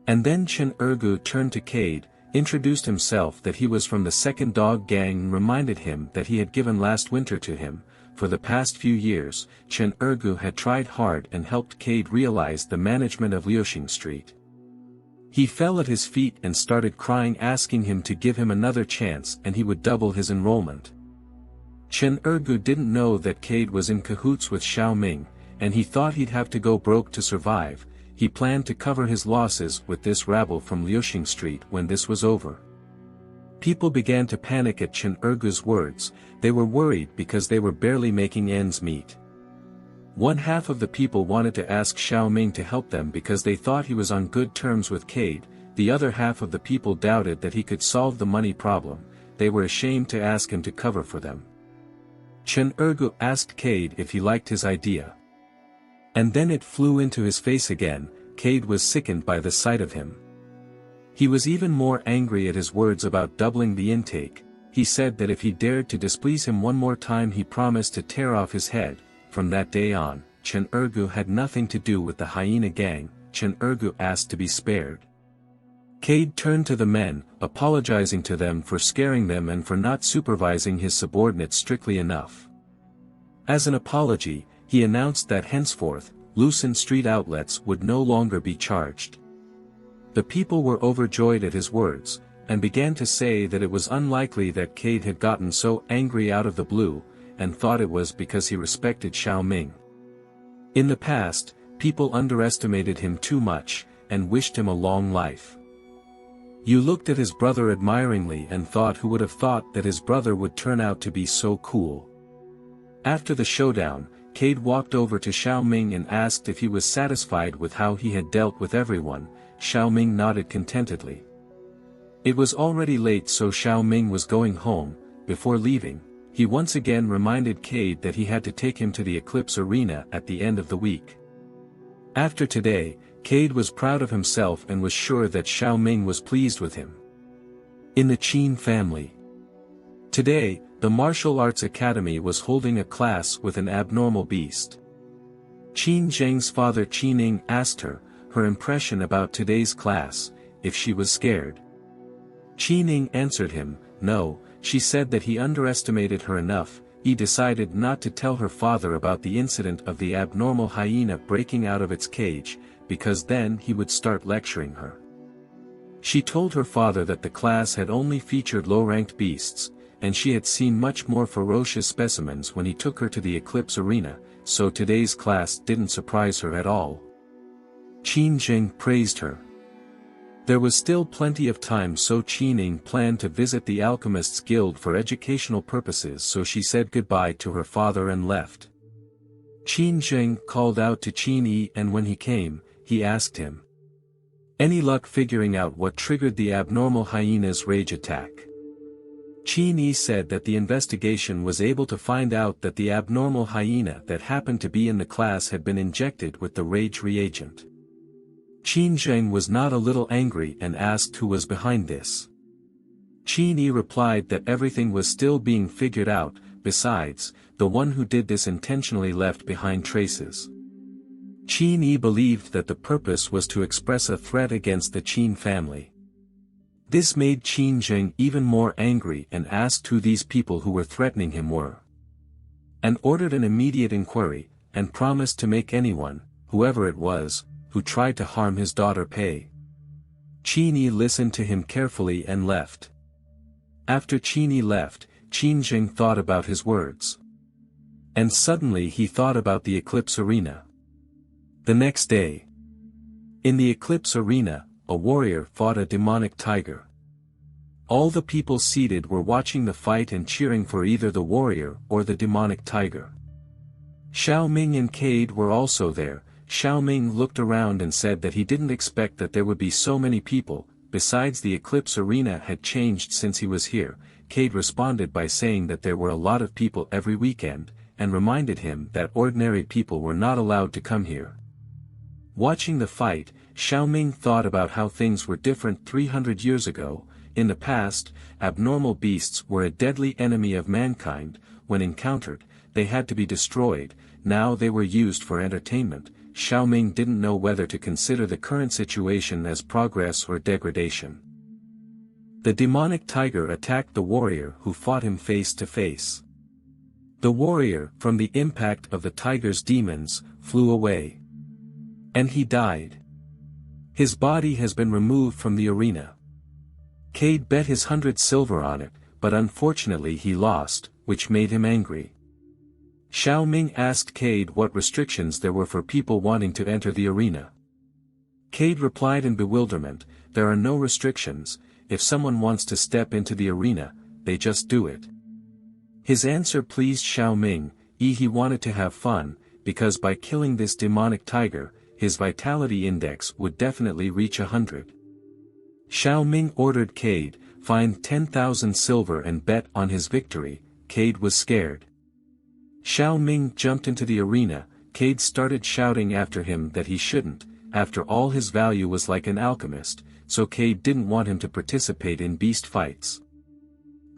And then Chen Ergu turned to Cade, introduced himself that he was from the second dog gang and reminded him that he had given last winter to him. For the past few years, Chen Ergu had tried hard and helped Cade realize the management of Liuxing Street. He fell at his feet and started crying, asking him to give him another chance and he would double his enrollment. Chen Ergu didn't know that Cade was in cahoots with Xiao Ming, and he thought he'd have to go broke to survive. He planned to cover his losses with this rabble from Liuxing Street when this was over. People began to panic at Chen Ergu's words. They were worried because they were barely making ends meet. One half of the people wanted to ask Xiao Ming to help them because they thought he was on good terms with Cade. The other half of the people doubted that he could solve the money problem. They were ashamed to ask him to cover for them. Chen Ergu asked Cade if he liked his idea. And then it flew into his face again. Cade was sickened by the sight of him. He was even more angry at his words about doubling the intake. He said that if he dared to displease him one more time he promised to tear off his head. From that day on, Chen Ergu had nothing to do with the Hyena gang. Chen Ergu asked to be spared. Cade turned to the men, apologizing to them for scaring them and for not supervising his subordinates strictly enough. As an apology, he announced that henceforth, Liuxing Street outlets would no longer be charged. The people were overjoyed at his words, and began to say that it was unlikely that Cade had gotten so angry out of the blue, and thought it was because he respected Xiao Ming. In the past, people underestimated him too much, and wished him a long life. Yu looked at his brother admiringly and thought who would have thought that his brother would turn out to be so cool. After the showdown, Cade walked over to Xiaoming and asked if he was satisfied with how he had dealt with everyone. Xiaoming nodded contentedly. It was already late, so Xiaoming was going home. Before leaving, he once again reminded Cade that he had to take him to the Eclipse Arena at the end of the week. After today, Cade was proud of himself and was sure that Xiaoming was pleased with him. In the Qin family. Today, the Martial Arts Academy was holding a class with an abnormal beast. Qin Zheng's father Qining asked her impression about today's class, if she was scared. Qining answered him, no. She said that he underestimated her enough. He decided not to tell her father about the incident of the abnormal hyena breaking out of its cage, because then he would start lecturing her. She told her father that the class had only featured low-ranked beasts, and she had seen much more ferocious specimens when he took her to the Eclipse Arena, so today's class didn't surprise her at all. Qin Zheng praised her. There was still plenty of time, so Qining planned to visit the Alchemists Guild for educational purposes, so she said goodbye to her father and left. Qin Zheng called out to Qin Yi, and when he came, he asked him, "Any luck figuring out what triggered the abnormal hyena's rage attack?" Qin Yi said that the investigation was able to find out that the abnormal hyena that happened to be in the class had been injected with the rage reagent. Qin Zheng was not a little angry and asked who was behind this. Qin Yi replied that everything was still being figured out. Besides, the one who did this intentionally left behind traces. Qin Yi believed that the purpose was to express a threat against the Qin family. This made Qin Zheng even more angry and asked who these people who were threatening him were. And ordered an immediate inquiry, and promised to make anyone, whoever it was, who tried to harm his daughter pay. Qin Yi listened to him carefully and left. After Qin Yi left, Qin Zheng thought about his words. And suddenly he thought about the Eclipse Arena. The next day, in the Eclipse Arena, a warrior fought a demonic tiger. All the people seated were watching the fight and cheering for either the warrior or the demonic tiger. Xiaoming and Cade were also there. Xiaoming looked around and said that he didn't expect that there would be so many people. Besides, the Eclipse Arena had changed since he was here. Cade responded by saying that there were a lot of people every weekend, and reminded him that ordinary people were not allowed to come here. Watching the fight, Xiaoming thought about how things were different 300 years ago. In the past, abnormal beasts were a deadly enemy of mankind. When encountered, they had to be destroyed. Now they were used for entertainment. Xiaoming didn't know whether to consider the current situation as progress or degradation. The demonic tiger attacked the warrior who fought him face to face. The warrior, from the impact of the tiger's demons, flew away. And he died. His body has been removed from the arena. Cade bet his 100 silver on it, but unfortunately he lost, which made him angry. Xiaoming asked Cade what restrictions there were for people wanting to enter the arena. Cade replied in bewilderment, "There are no restrictions. If someone wants to step into the arena, they just do it." His answer pleased Xiaoming. He wanted to have fun, because by killing this demonic tiger, his vitality index would definitely reach 100. Xiaoming ordered Cade, find 10,000 silver and bet on his victory. Cade was scared. Xiaoming jumped into the arena. Cade started shouting after him that he shouldn't. After all, his value was like an alchemist, so Cade didn't want him to participate in beast fights.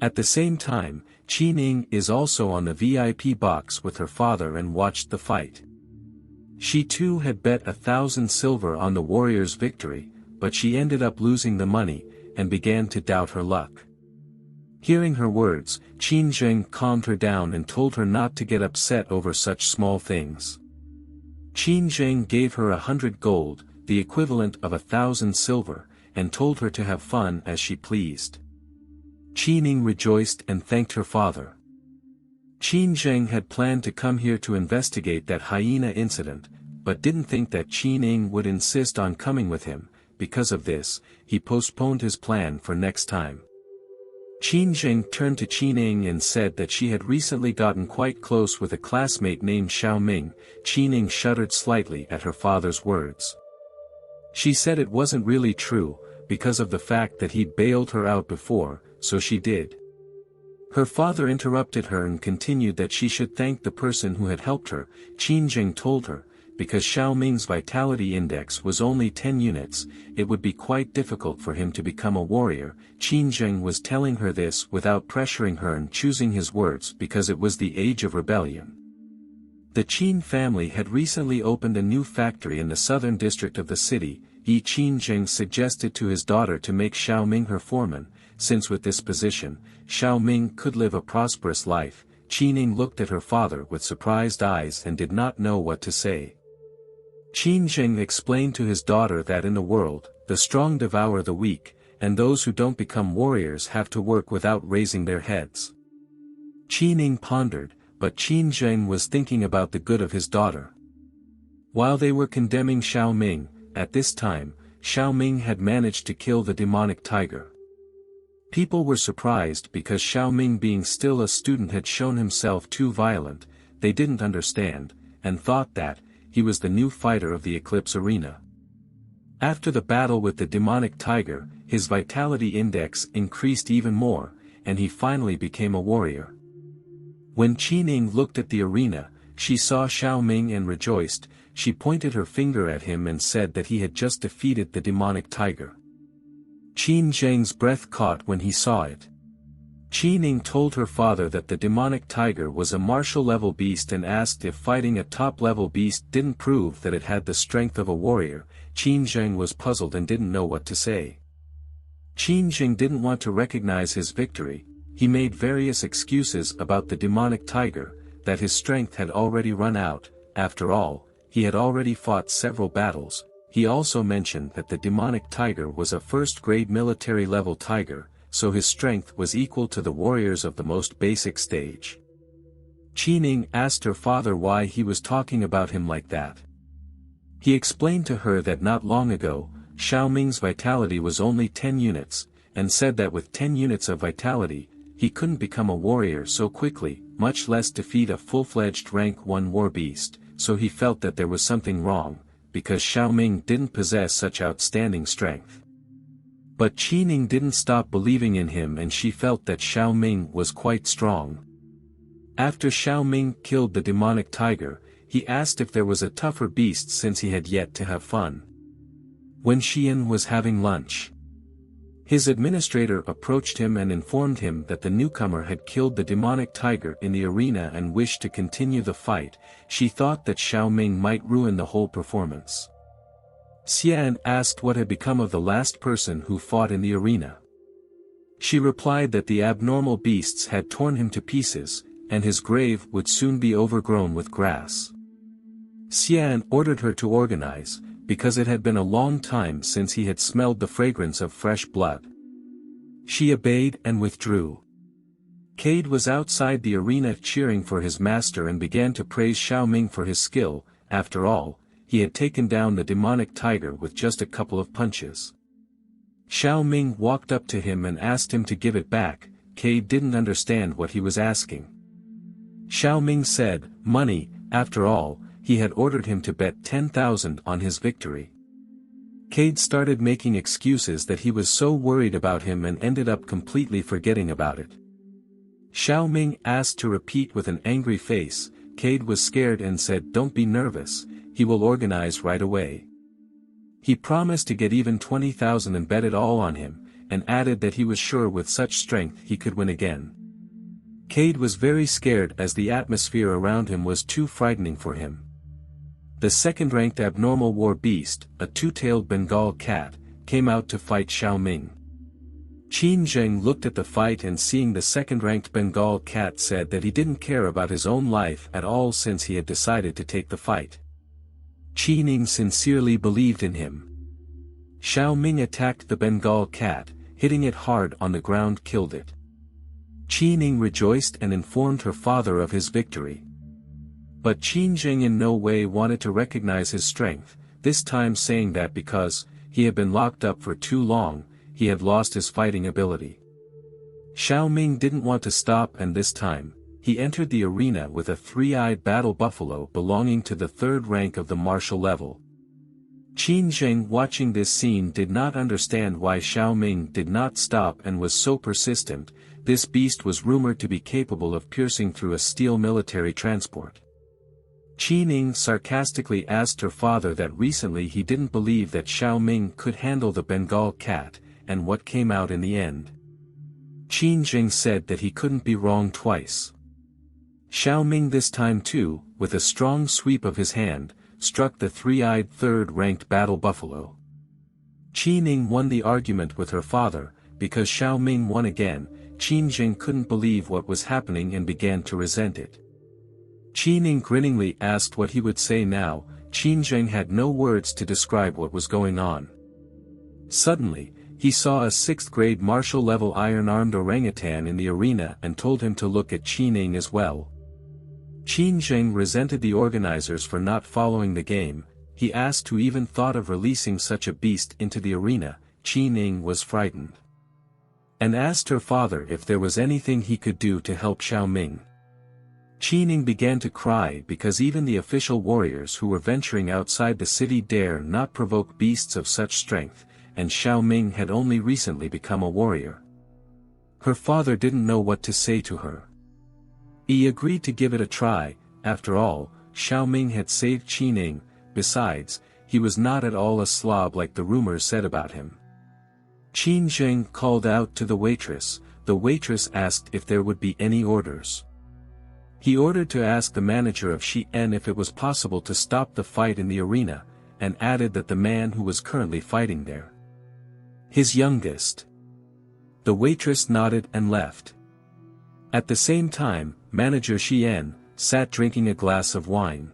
At the same time, Qining is also on the VIP box with her father and watched the fight. She too had bet 1,000 silver on the warrior's victory, but she ended up losing the money, and began to doubt her luck. Hearing her words, Qin Zheng calmed her down and told her not to get upset over such small things. Qin Zheng gave her 100 gold, the equivalent of 1,000 silver, and told her to have fun as she pleased. Qining rejoiced and thanked her father. Qin Zheng had planned to come here to investigate that hyena incident, but didn't think that Qining would insist on coming with him. because of this, he postponed his plan for next time. Qin Zheng turned to Qin Ning and said that she had recently gotten quite close with a classmate named Xiao Ming. Qin Ning shuddered slightly at her father's words. She said it wasn't really true, because of the fact that he'd bailed her out before, so she did. Her father interrupted her and continued that she should thank the person who had helped her. Qin Zheng told her, because Xiao Ming's vitality index was only 10 units, it would be quite difficult for him to become a warrior. Qin Zheng was telling her this without pressuring her and choosing his words because it was the age of rebellion. The Qin family had recently opened a new factory in the southern district of the city. Qin Zheng suggested to his daughter to make Xiao Ming her foreman, since with this position, Xiao Ming could live a prosperous life. Qin Ning looked at her father with surprised eyes and did not know what to say. Qin Zheng explained to his daughter that in the world, the strong devour the weak, and those who don't become warriors have to work without raising their heads. Qin Ning pondered, but Qin Zheng was thinking about the good of his daughter. While they were condemning Xiao Ming, at this time, Xiao Ming had managed to kill the demonic tiger. People were surprised because Xiao Ming, being still a student, had shown himself too violent. They didn't understand, and thought that he was the new fighter of the Eclipse Arena. After the battle with the demonic tiger, his vitality index increased even more, and he finally became a warrior. When Qin Ning looked at the arena, she saw Xiao Ming and rejoiced. She pointed her finger at him and said that he had just defeated the demonic tiger. Qin Zheng's breath caught when he saw it. Qin Ning told her father that the demonic tiger was a martial-level beast and asked if fighting a top-level beast didn't prove that it had the strength of a warrior. Qin Zheng was puzzled and didn't know what to say. Qin Zheng didn't want to recognize his victory. He made various excuses about the demonic tiger, that his strength had already run out. After all, he had already fought several battles. He also mentioned that the demonic tiger was a first-grade military-level tiger, so his strength was equal to the warriors of the most basic stage. Qin Ning asked her father why he was talking about him like that. He explained to her that not long ago, Xiao Ming's vitality was only 10 units, and said that with 10 units of vitality, he couldn't become a warrior so quickly, much less defeat a full-fledged rank 1 war beast, so he felt that there was something wrong, because Xiao Ming didn't possess such outstanding strength. But Qin Ning didn't stop believing in him, and she felt that Xiao Ming was quite strong. After Xiao Ming killed the demonic tiger, he asked if there was a tougher beast since he had yet to have fun. When Xian was having lunch, his administrator approached him and informed him that the newcomer had killed the demonic tiger in the arena and wished to continue the fight. She thought that Xiao Ming might ruin the whole performance. Xian asked what had become of the last person who fought in the arena. She replied that the abnormal beasts had torn him to pieces, and his grave would soon be overgrown with grass. Xian ordered her to organize, because it had been a long time since he had smelled the fragrance of fresh blood. She obeyed and withdrew. Cade was outside the arena cheering for his master and began to praise Xiao Ming for his skill. After all, he had taken down the demonic tiger with just a couple of punches. Xiao Ming walked up to him and asked him to give it back. Cade didn't understand what he was asking. Xiao Ming said, money. After all, he had ordered him to bet 10,000 on his victory. Cade started making excuses that he was so worried about him and ended up completely forgetting about it. Xiao Ming asked to repeat with an angry face. Cade was scared and said, don't be nervous, he will organize right away. He promised to get even 20,000 and bet it all on him, and added that he was sure with such strength he could win again. Cade was very scared as the atmosphere around him was too frightening for him. The second-ranked abnormal war beast, a two-tailed Bengal cat, came out to fight Xiao Ming. Qin Zheng looked at the fight and seeing the second-ranked Bengal cat said that he didn't care about his own life at all since he had decided to take the fight. Qin Ning sincerely believed in him. Xiao Ming attacked the Bengal cat, hitting it hard on the ground, killed it. Qin Ning rejoiced and informed her father of his victory. But Qin Zheng in no way wanted to recognize his strength, this time saying that because he had been locked up for too long, he had lost his fighting ability. Xiao Ming didn't want to stop, and this time, he entered the arena with a three-eyed battle buffalo belonging to the third rank of the martial level. Qin Zheng, watching this scene, did not understand why Xiao Ming did not stop and was so persistent. This beast was rumored to be capable of piercing through a steel military transport. Qin Ning sarcastically asked her father that recently he didn't believe that Xiao Ming could handle the Bengal cat, and what came out in the end. Qin Zheng said that he couldn't be wrong twice. Xiao Ming this time too, with a strong sweep of his hand, struck the three-eyed third-ranked battle buffalo. Qin Ning won the argument with her father. Because Xiao Ming won again, Qin Zheng couldn't believe what was happening and began to resent it. Qin Ning grinningly asked what he would say now. Qin Zheng had no words to describe what was going on. Suddenly, he saw a 6th-grade martial-level iron-armed orangutan in the arena and told him to look at Qin Ning as well. Qin Zheng resented the organizers for not following the game. He asked who even thought of releasing such a beast into the arena. Qin Ning was frightened, and asked her father if there was anything he could do to help Xiao Ming. Qin Ning began to cry because even the official warriors who were venturing outside the city dare not provoke beasts of such strength, and Xiao Ming had only recently become a warrior. Her father didn't know what to say to her. He agreed to give it a try. After all, Xiao Ming had saved Qin Ning. Besides, he was not at all a slob like the rumors said about him. Qin Zheng called out to the waitress. The waitress asked if there would be any orders. He ordered to ask the manager of Xi'an if it was possible to stop the fight in the arena, and added that the man who was currently fighting there, his youngest. The waitress nodded and left. At the same time, Manager Xi'an sat drinking a glass of wine.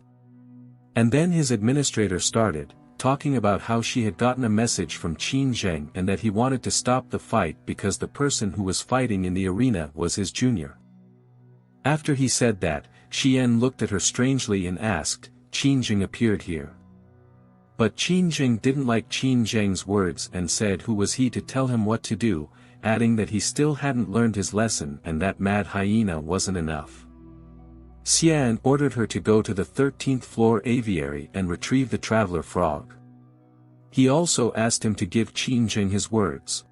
And then his administrator started, talking about how she had gotten a message from Qin Zheng and that he wanted to stop the fight because the person who was fighting in the arena was his junior. After he said that, Xi'an looked at her strangely and asked, Qin Zheng appeared here. But Qin Zheng didn't like Qin Zheng's words and said who was he to tell him what to do, adding that he still hadn't learned his lesson and that mad hyena wasn't enough. Xi'an ordered her to go to the 13th floor aviary and retrieve the traveler frog. He also asked him to give Qin Zheng his words.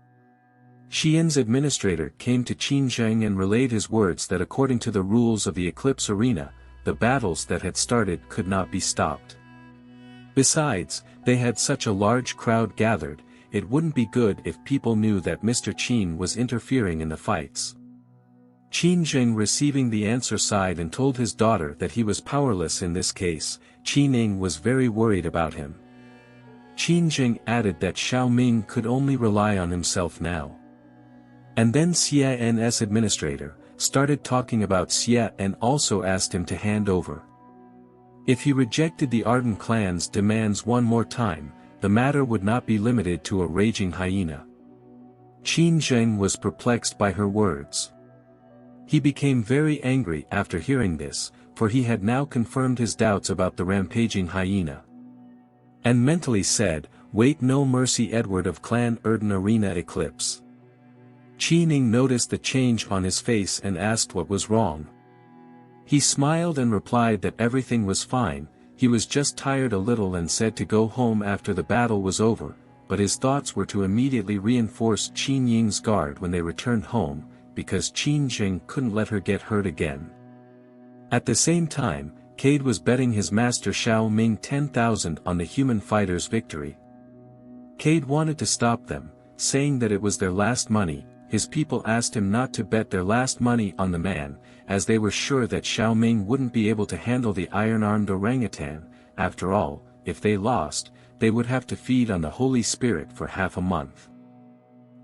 Xi'an's administrator came to Qin Zheng and relayed his words that according to the rules of the Eclipse Arena, the battles that had started could not be stopped. Besides, they had such a large crowd gathered, it wouldn't be good if people knew that Mr. Qin was interfering in the fights. Qin Zheng, receiving the answer, sighed and told his daughter that he was powerless in this case. Qin Ning was very worried about him. Qin Zheng added that Xiao Ming could only rely on himself now. And then Xi'an's administrator started talking about Xia and also asked him to hand over. If he rejected the Arden clan's demands one more time, the matter would not be limited to a raging hyena. Qin Zheng was perplexed by her words. He became very angry after hearing this, for he had now confirmed his doubts about the rampaging hyena. And mentally said, "Wait, no mercy, Edward of Clan Erden Arena Eclipse." Qin Ning noticed the change on his face and asked what was wrong. He smiled and replied that everything was fine. He was just tired a little and said to go home after the battle was over, but his thoughts were to immediately reinforce Qin Ying's guard when they returned home, because Qin Zheng couldn't let her get hurt again. At the same time, Cade was betting his master Xiao Ming 10,000 on the human fighter's victory. Cade wanted to stop them, saying that it was their last money. His people asked him not to bet their last money on the man, as they were sure that Xiao Ming wouldn't be able to handle the iron-armed orangutan. After all, if they lost, they would have to feed on the Holy Spirit for half a month.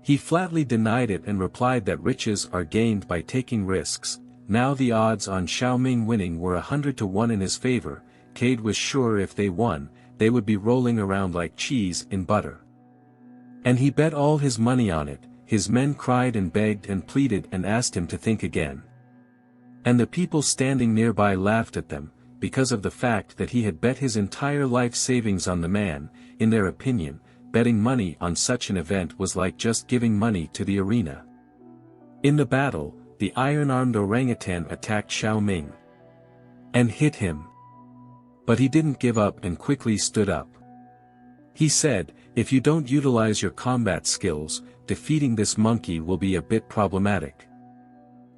He flatly denied it and replied that riches are gained by taking risks. Now the odds on Xiao Ming winning were 100 to 1 in his favor. Cade was sure if they won, they would be rolling around like cheese in butter. And he bet all his money on it. His men cried and begged and pleaded and asked him to think again. And the people standing nearby laughed at them, because of the fact that he had bet his entire life savings on the man. In their opinion, betting money on such an event was like just giving money to the arena. In the battle, the iron-armed orangutan attacked Xiao Ming and hit him. But he didn't give up and quickly stood up. He said, "If you don't utilize your combat skills, defeating this monkey will be a bit problematic."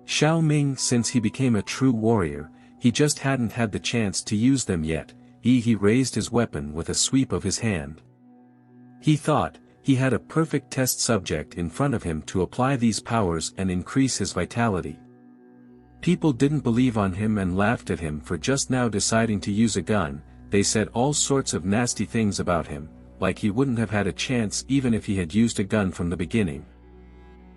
Xiao Ming, since he became a true warrior, he just hadn't had the chance to use them yet. He raised his weapon with a sweep of his hand. He thought, he had a perfect test subject in front of him to apply these powers and increase his vitality. People didn't believe on him and laughed at him for just now deciding to use a gun. They said all sorts of nasty things about him, like he wouldn't have had a chance even if he had used a gun from the beginning.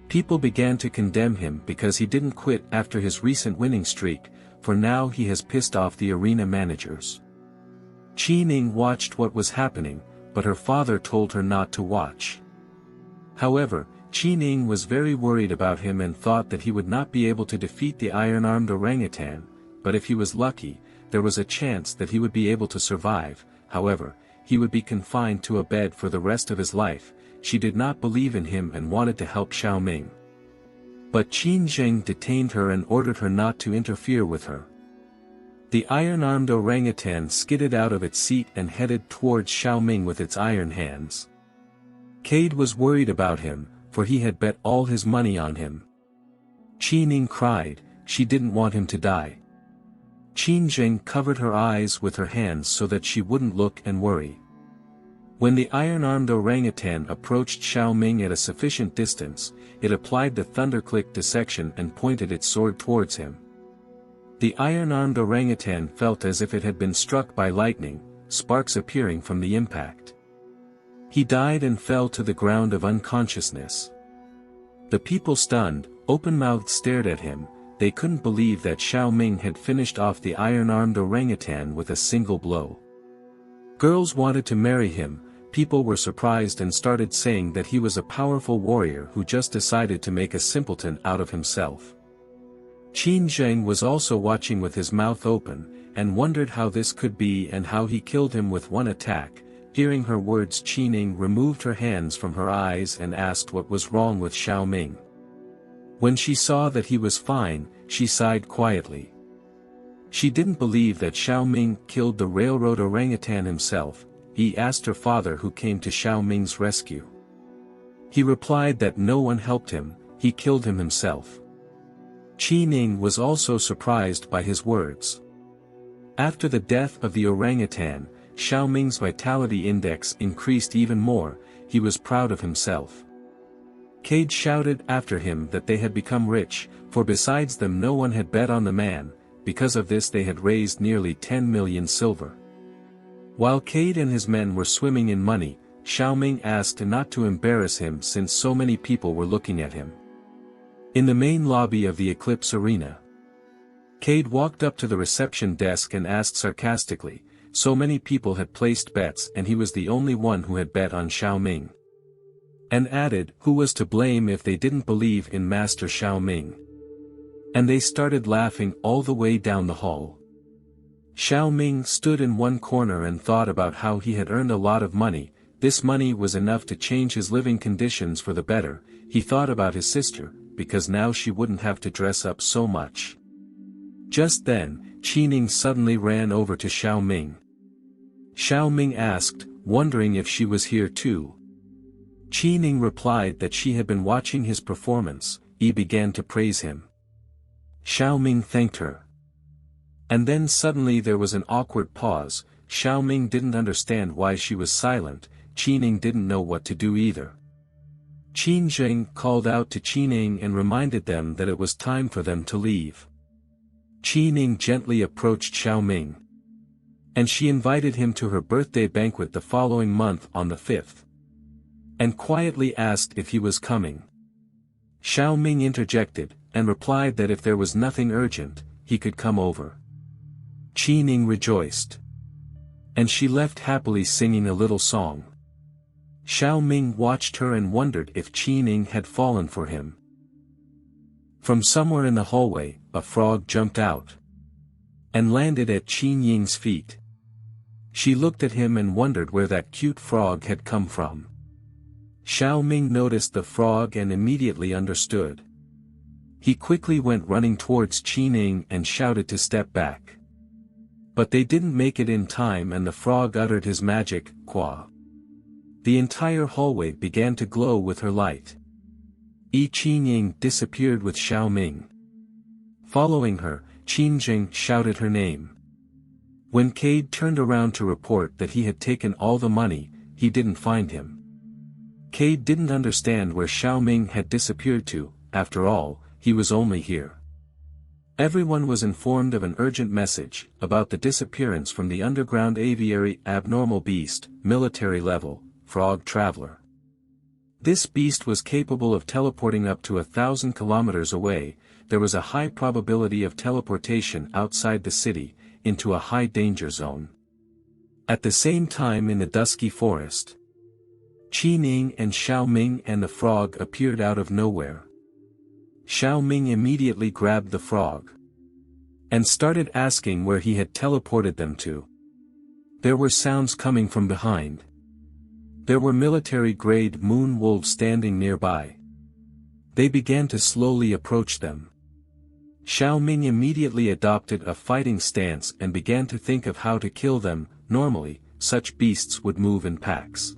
People began to condemn him because he didn't quit after his recent winning streak, for now he has pissed off the arena managers. Qi Ning watched what was happening, but her father told her not to watch. However, Qi Ning was very worried about him and thought that he would not be able to defeat the iron-armed orangutan, but if he was lucky, there was a chance that he would be able to survive. However, he would be confined to a bed for the rest of his life. She did not believe in him and wanted to help Xiao Ming. But Qin Zheng detained her and ordered her not to interfere with her. The iron-armed orangutan skidded out of its seat and headed towards Xiao Ming with its iron hands. Cade was worried about him, for he had bet all his money on him. Qi Ning cried, she didn't want him to die. Qin Zheng covered her eyes with her hands so that she wouldn't look and worry. When the iron-armed orangutan approached Xiao Ming at a sufficient distance, it applied the thunderclick dissection and pointed its sword towards him. The iron-armed orangutan felt as if it had been struck by lightning, sparks appearing from the impact. He died and fell to the ground of unconsciousness. The people stunned, open-mouthed stared at him. They couldn't believe that Xiao Ming had finished off the iron-armed orangutan with a single blow. Girls wanted to marry him. People were surprised and started saying that he was a powerful warrior who just decided to make a simpleton out of himself. Qin Zheng was also watching with his mouth open, and wondered how this could be and how he killed him with one attack. Hearing her words, Qi Ning removed her hands from her eyes and asked what was wrong with Xiao Ming. When she saw that he was fine, she sighed quietly. She didn't believe that Xiao Ming killed the railroad orangutan himself. He asked her father who came to Xiao Ming's rescue. He replied that no one helped him, he killed him himself. Qi Ning was also surprised by his words. After the death of the orangutan, Xiao Ming's vitality index increased even more. He was proud of himself. Cade shouted after him that they had become rich, for besides them no one had bet on the man. Because of this they had raised nearly 10 million silver. While Cade and his men were swimming in money, Xiao Ming asked not to embarrass him since so many people were looking at him. In the main lobby of the Eclipse Arena, Cade walked up to the reception desk and asked sarcastically, so many people had placed bets and he was the only one who had bet on Xiao Ming. And added, who was to blame if they didn't believe in Master Xiao Ming. And they started laughing all the way down the hall. Xiao Ming stood in one corner and thought about how he had earned a lot of money. This money was enough to change his living conditions for the better. He thought about his sister, because now she wouldn't have to dress up so much. Just then, Qi Ning suddenly ran over to Xiao Ming. Xiao Ming asked, wondering if she was here too. Qi Ning replied that she had been watching his performance. He began to praise him. Xiao Ming thanked her. And then suddenly there was an awkward pause. Xiao Ming didn't understand why she was silent. Qi Ning didn't know what to do either. Qin Zheng called out to Qi Ning and reminded them that it was time for them to leave. Qi Ning gently approached Xiao Ming. And she invited him to her birthday banquet the following month on the 5th. And quietly asked if he was coming. Xiao Ming interjected, and replied that if there was nothing urgent, he could come over. Qi Ning rejoiced. And she left happily singing a little song. Xiao Ming watched her and wondered if Qi Ning had fallen for him. From somewhere in the hallway, a frog jumped out. And landed at Qi Ning's feet. She looked at him and wondered where that cute frog had come from. Xiao Ming noticed the frog and immediately understood. He quickly went running towards Qi Ning and shouted to step back. But they didn't make it in time and the frog uttered his magic, Qua. The entire hallway began to glow with her light. Qi Ning disappeared with Xiao Ming. Following her, Qin Jing shouted her name. When Cade turned around to report that he had taken all the money, he didn't find him. Cade didn't understand where Xiao Ming had disappeared to. After all, he was only here. Everyone was informed of an urgent message about the disappearance from the underground aviary abnormal beast, military level, frog traveler. This beast was capable of teleporting up to 1,000 kilometers away. There was a high probability of teleportation outside the city, into a high danger zone. At the same time in the dusky forest, Qi Ning and Xiao Ming and the frog appeared out of nowhere. Xiao Ming immediately grabbed the frog and started asking where he had teleported them to. There were sounds coming from behind. There were military-grade moon wolves standing nearby. They began to slowly approach them. Xiao Ming immediately adopted a fighting stance and began to think of how to kill them. Normally, such beasts would move in packs.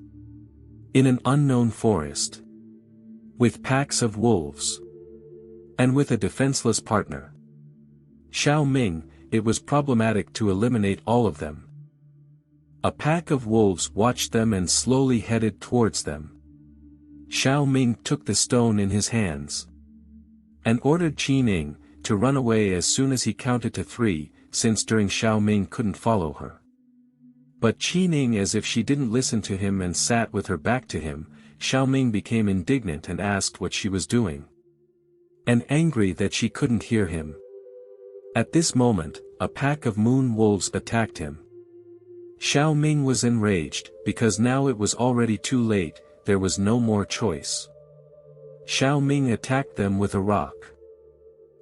In an unknown forest, with packs of wolves, and with a defenseless partner, Xiao Ming, it was problematic to eliminate all of them. A pack of wolves watched them and slowly headed towards them. Xiao Ming took the stone in his hands and ordered Qi Ning to run away as soon as he counted to 3, since during Xiao Ming couldn't follow her. But Qi Ning, as if she didn't listen to him and sat with her back to him, Xiao Ming became indignant and asked what she was doing. And angry that she couldn't hear him. At this moment, a pack of moon wolves attacked him. Xiao Ming was enraged, because now it was already too late, there was no more choice. Xiao Ming attacked them with a rock.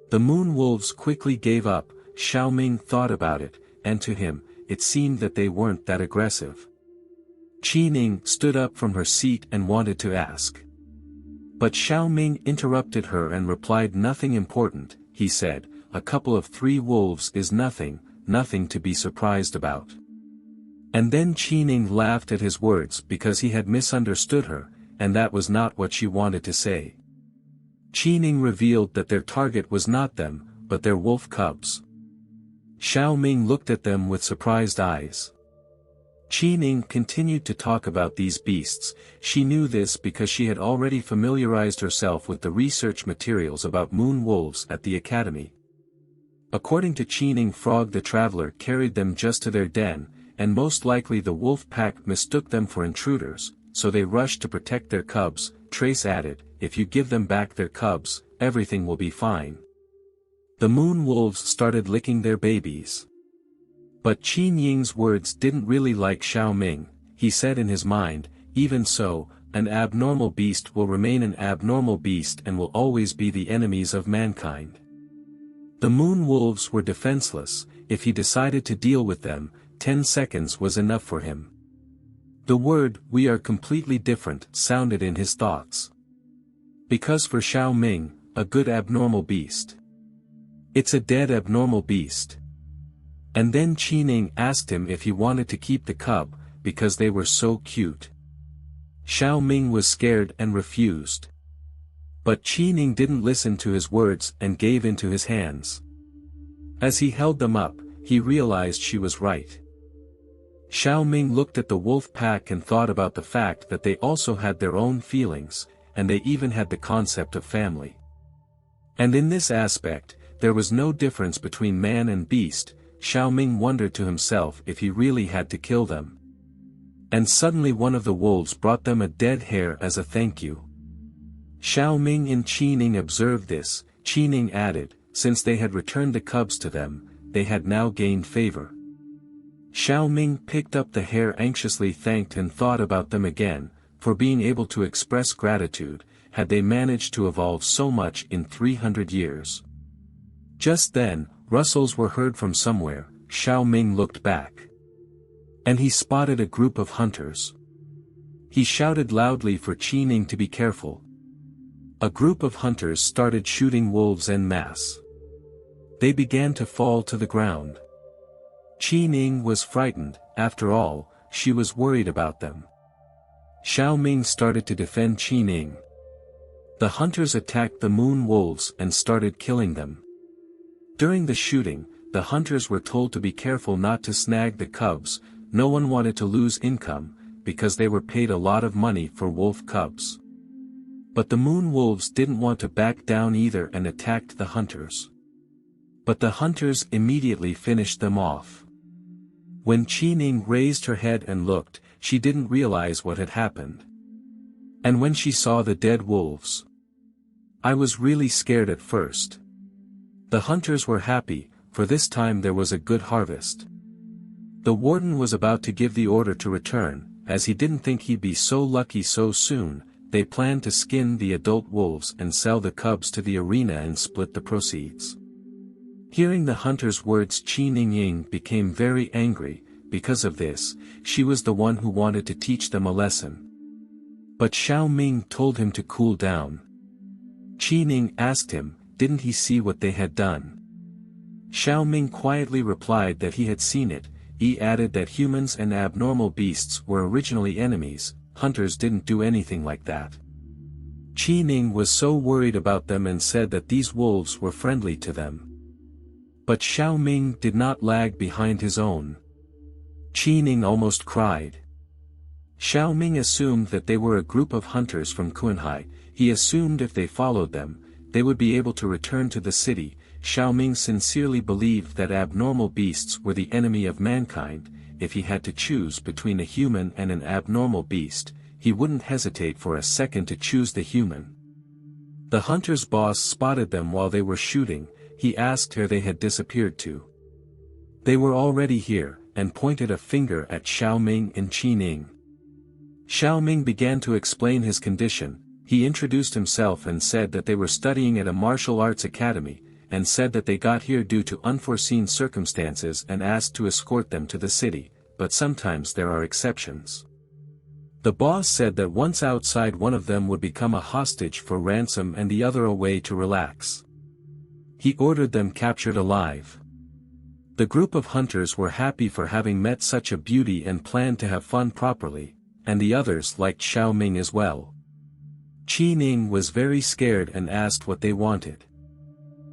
The moon wolves quickly gave up. Xiao Ming thought about it, and to him, it seemed that they weren't that aggressive. Qi Ning stood up from her seat and wanted to ask. But Xiao Ming interrupted her and replied, nothing important, he said, a couple of 3 wolves is nothing, nothing to be surprised about. And then Qi Ning laughed at his words because he had misunderstood her, and that was not what she wanted to say. Qi Ning revealed that their target was not them, but their wolf cubs. Xiao Ming looked at them with surprised eyes. Qi Ning continued to talk about these beasts. She knew this because she had already familiarized herself with the research materials about moon wolves at the academy. According to Qi Ning, Frog the Traveler carried them just to their den, and most likely the wolf pack mistook them for intruders, so they rushed to protect their cubs. Trace added, if you give them back their cubs, everything will be fine. The moon wolves started licking their babies. But Qin Ying's words didn't really like Xiao Ming. He said in his mind, even so, an abnormal beast will remain an abnormal beast and will always be the enemies of mankind. The moon wolves were defenseless. If he decided to deal with them, 10 seconds was enough for him. The word, we are completely different, sounded in his thoughts. Because for Xiao Ming, a good abnormal beast. It's a dead abnormal beast. And then Qi Ning asked him if he wanted to keep the cub, because they were so cute. Xiao Ming was scared and refused. But Qi Ning didn't listen to his words and gave into his hands. As he held them up, he realized she was right. Xiao Ming looked at the wolf pack and thought about the fact that they also had their own feelings, and they even had the concept of family. And in this aspect, there was no difference between man and beast. Xiao Ming wondered to himself if he really had to kill them. And suddenly one of the wolves brought them a dead hare as a thank you. Xiao Ming and Qi Ning observed this. Qi Ning added, since they had returned the cubs to them, they had now gained favor. Xiao Ming picked up the hare, anxiously thanked and thought about them again, for being able to express gratitude. Had they managed to evolve so much in 300 years? Just then, rustles were heard from somewhere. Xiao Ming looked back. And he spotted a group of hunters. He shouted loudly for Qi Ning to be careful. A group of hunters started shooting wolves en masse. They began to fall to the ground. Qi Ning was frightened. After all, she was worried about them. Xiao Ming started to defend Qi Ning. The hunters attacked the moon wolves and started killing them. During the shooting, the hunters were told to be careful not to snag the cubs. No one wanted to lose income, because they were paid a lot of money for wolf cubs. But the moon wolves didn't want to back down either and attacked the hunters. But the hunters immediately finished them off. When Qi Ning raised her head and looked, she didn't realize what had happened. And when she saw the dead wolves, I was really scared at first. The hunters were happy, for this time there was a good harvest. The warden was about to give the order to return, as he didn't think he'd be so lucky so soon. They planned to skin the adult wolves and sell the cubs to the arena and split the proceeds. Hearing the hunters' words, Qi Ning became very angry. Because of this, she was the one who wanted to teach them a lesson. But Xiao Ming told him to cool down. Qi Ning asked him, didn't he see what they had done? Xiao Ming quietly replied that he had seen it. He added that humans and abnormal beasts were originally enemies. Hunters didn't do anything like that. Qi Ning was so worried about them and said that these wolves were friendly to them. But Xiao Ming did not lag behind his own. Qi Ning almost cried. Xiao Ming assumed that they were a group of hunters from Kunhai. He assumed if they followed them, they would be able to return to the city. Xiao Ming sincerely believed that abnormal beasts were the enemy of mankind. If he had to choose between a human and an abnormal beast, he wouldn't hesitate for a second to choose the human. The hunter's boss spotted them while they were shooting. He asked where they had disappeared to. They were already here, and pointed a finger at Xiao Ming and Qi Ning. Xiao Ming began to explain his condition. He introduced himself and said that they were studying at a martial arts academy, and said that they got here due to unforeseen circumstances and asked to escort them to the city, but sometimes there are exceptions. The boss said that once outside one of them would become a hostage for ransom and the other a way to relax. He ordered them captured alive. The group of hunters were happy for having met such a beauty and planned to have fun properly, and the others liked Xiao Ming as well. Qi Ning was very scared and asked what they wanted.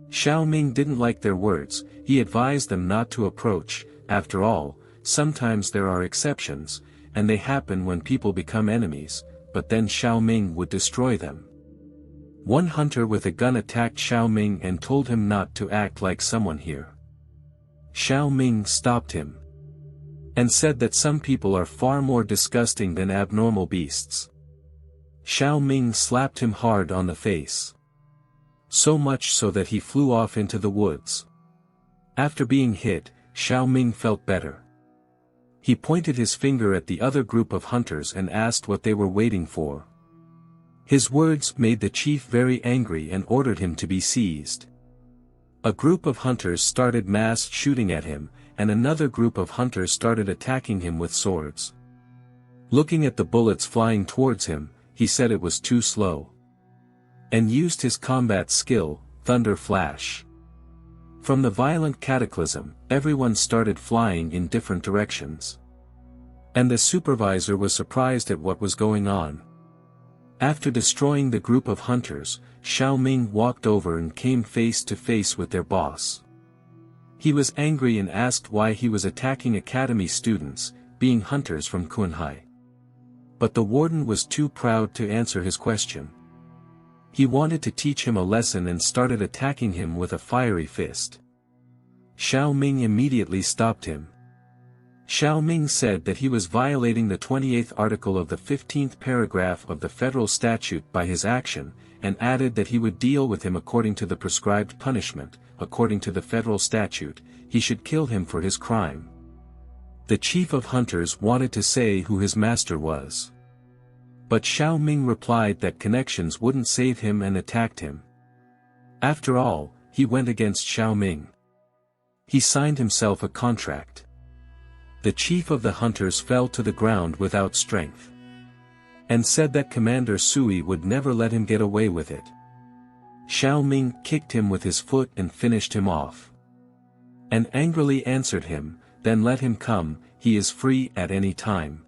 Xiao Ming didn't like their words. He advised them not to approach. After all, sometimes there are exceptions, and they happen when people become enemies, but then Xiao Ming would destroy them. One hunter with a gun attacked Xiao Ming and told him not to act like someone here. Xiao Ming stopped him and said that some people are far more disgusting than abnormal beasts. Xiao Ming slapped him hard on the face. So much so that he flew off into the woods. After being hit, Xiao Ming felt better. He pointed his finger at the other group of hunters and asked what they were waiting for. His words made the chief very angry and ordered him to be seized. A group of hunters started mass shooting at him, and another group of hunters started attacking him with swords. Looking at the bullets flying towards him, he said it was too slow, and used his combat skill, Thunder Flash. From the violent cataclysm, everyone started flying in different directions. And the supervisor was surprised at what was going on. After destroying the group of hunters, Xiao Ming walked over and came face to face with their boss. He was angry and asked why he was attacking academy students, being hunters from Kunhai. But the warden was too proud to answer his question. He wanted to teach him a lesson and started attacking him with a fiery fist. Xiao Ming immediately stopped him. Xiao Ming said that he was violating the 28th article of the 15th paragraph of the federal statute by his action, and added that he would deal with him according to the prescribed punishment. According to the federal statute, he should kill him for his crime. The chief of hunters wanted to say who his master was. But Xiao Ming replied that connections wouldn't save him and attacked him. After all, he went against Xiao Ming. He signed himself a contract. The chief of the hunters fell to the ground without strength. and said that Commander Sui would never let him get away with it. Xiao Ming kicked him with his foot and finished him off. And angrily answered him, "Then let him come, he is free at any time."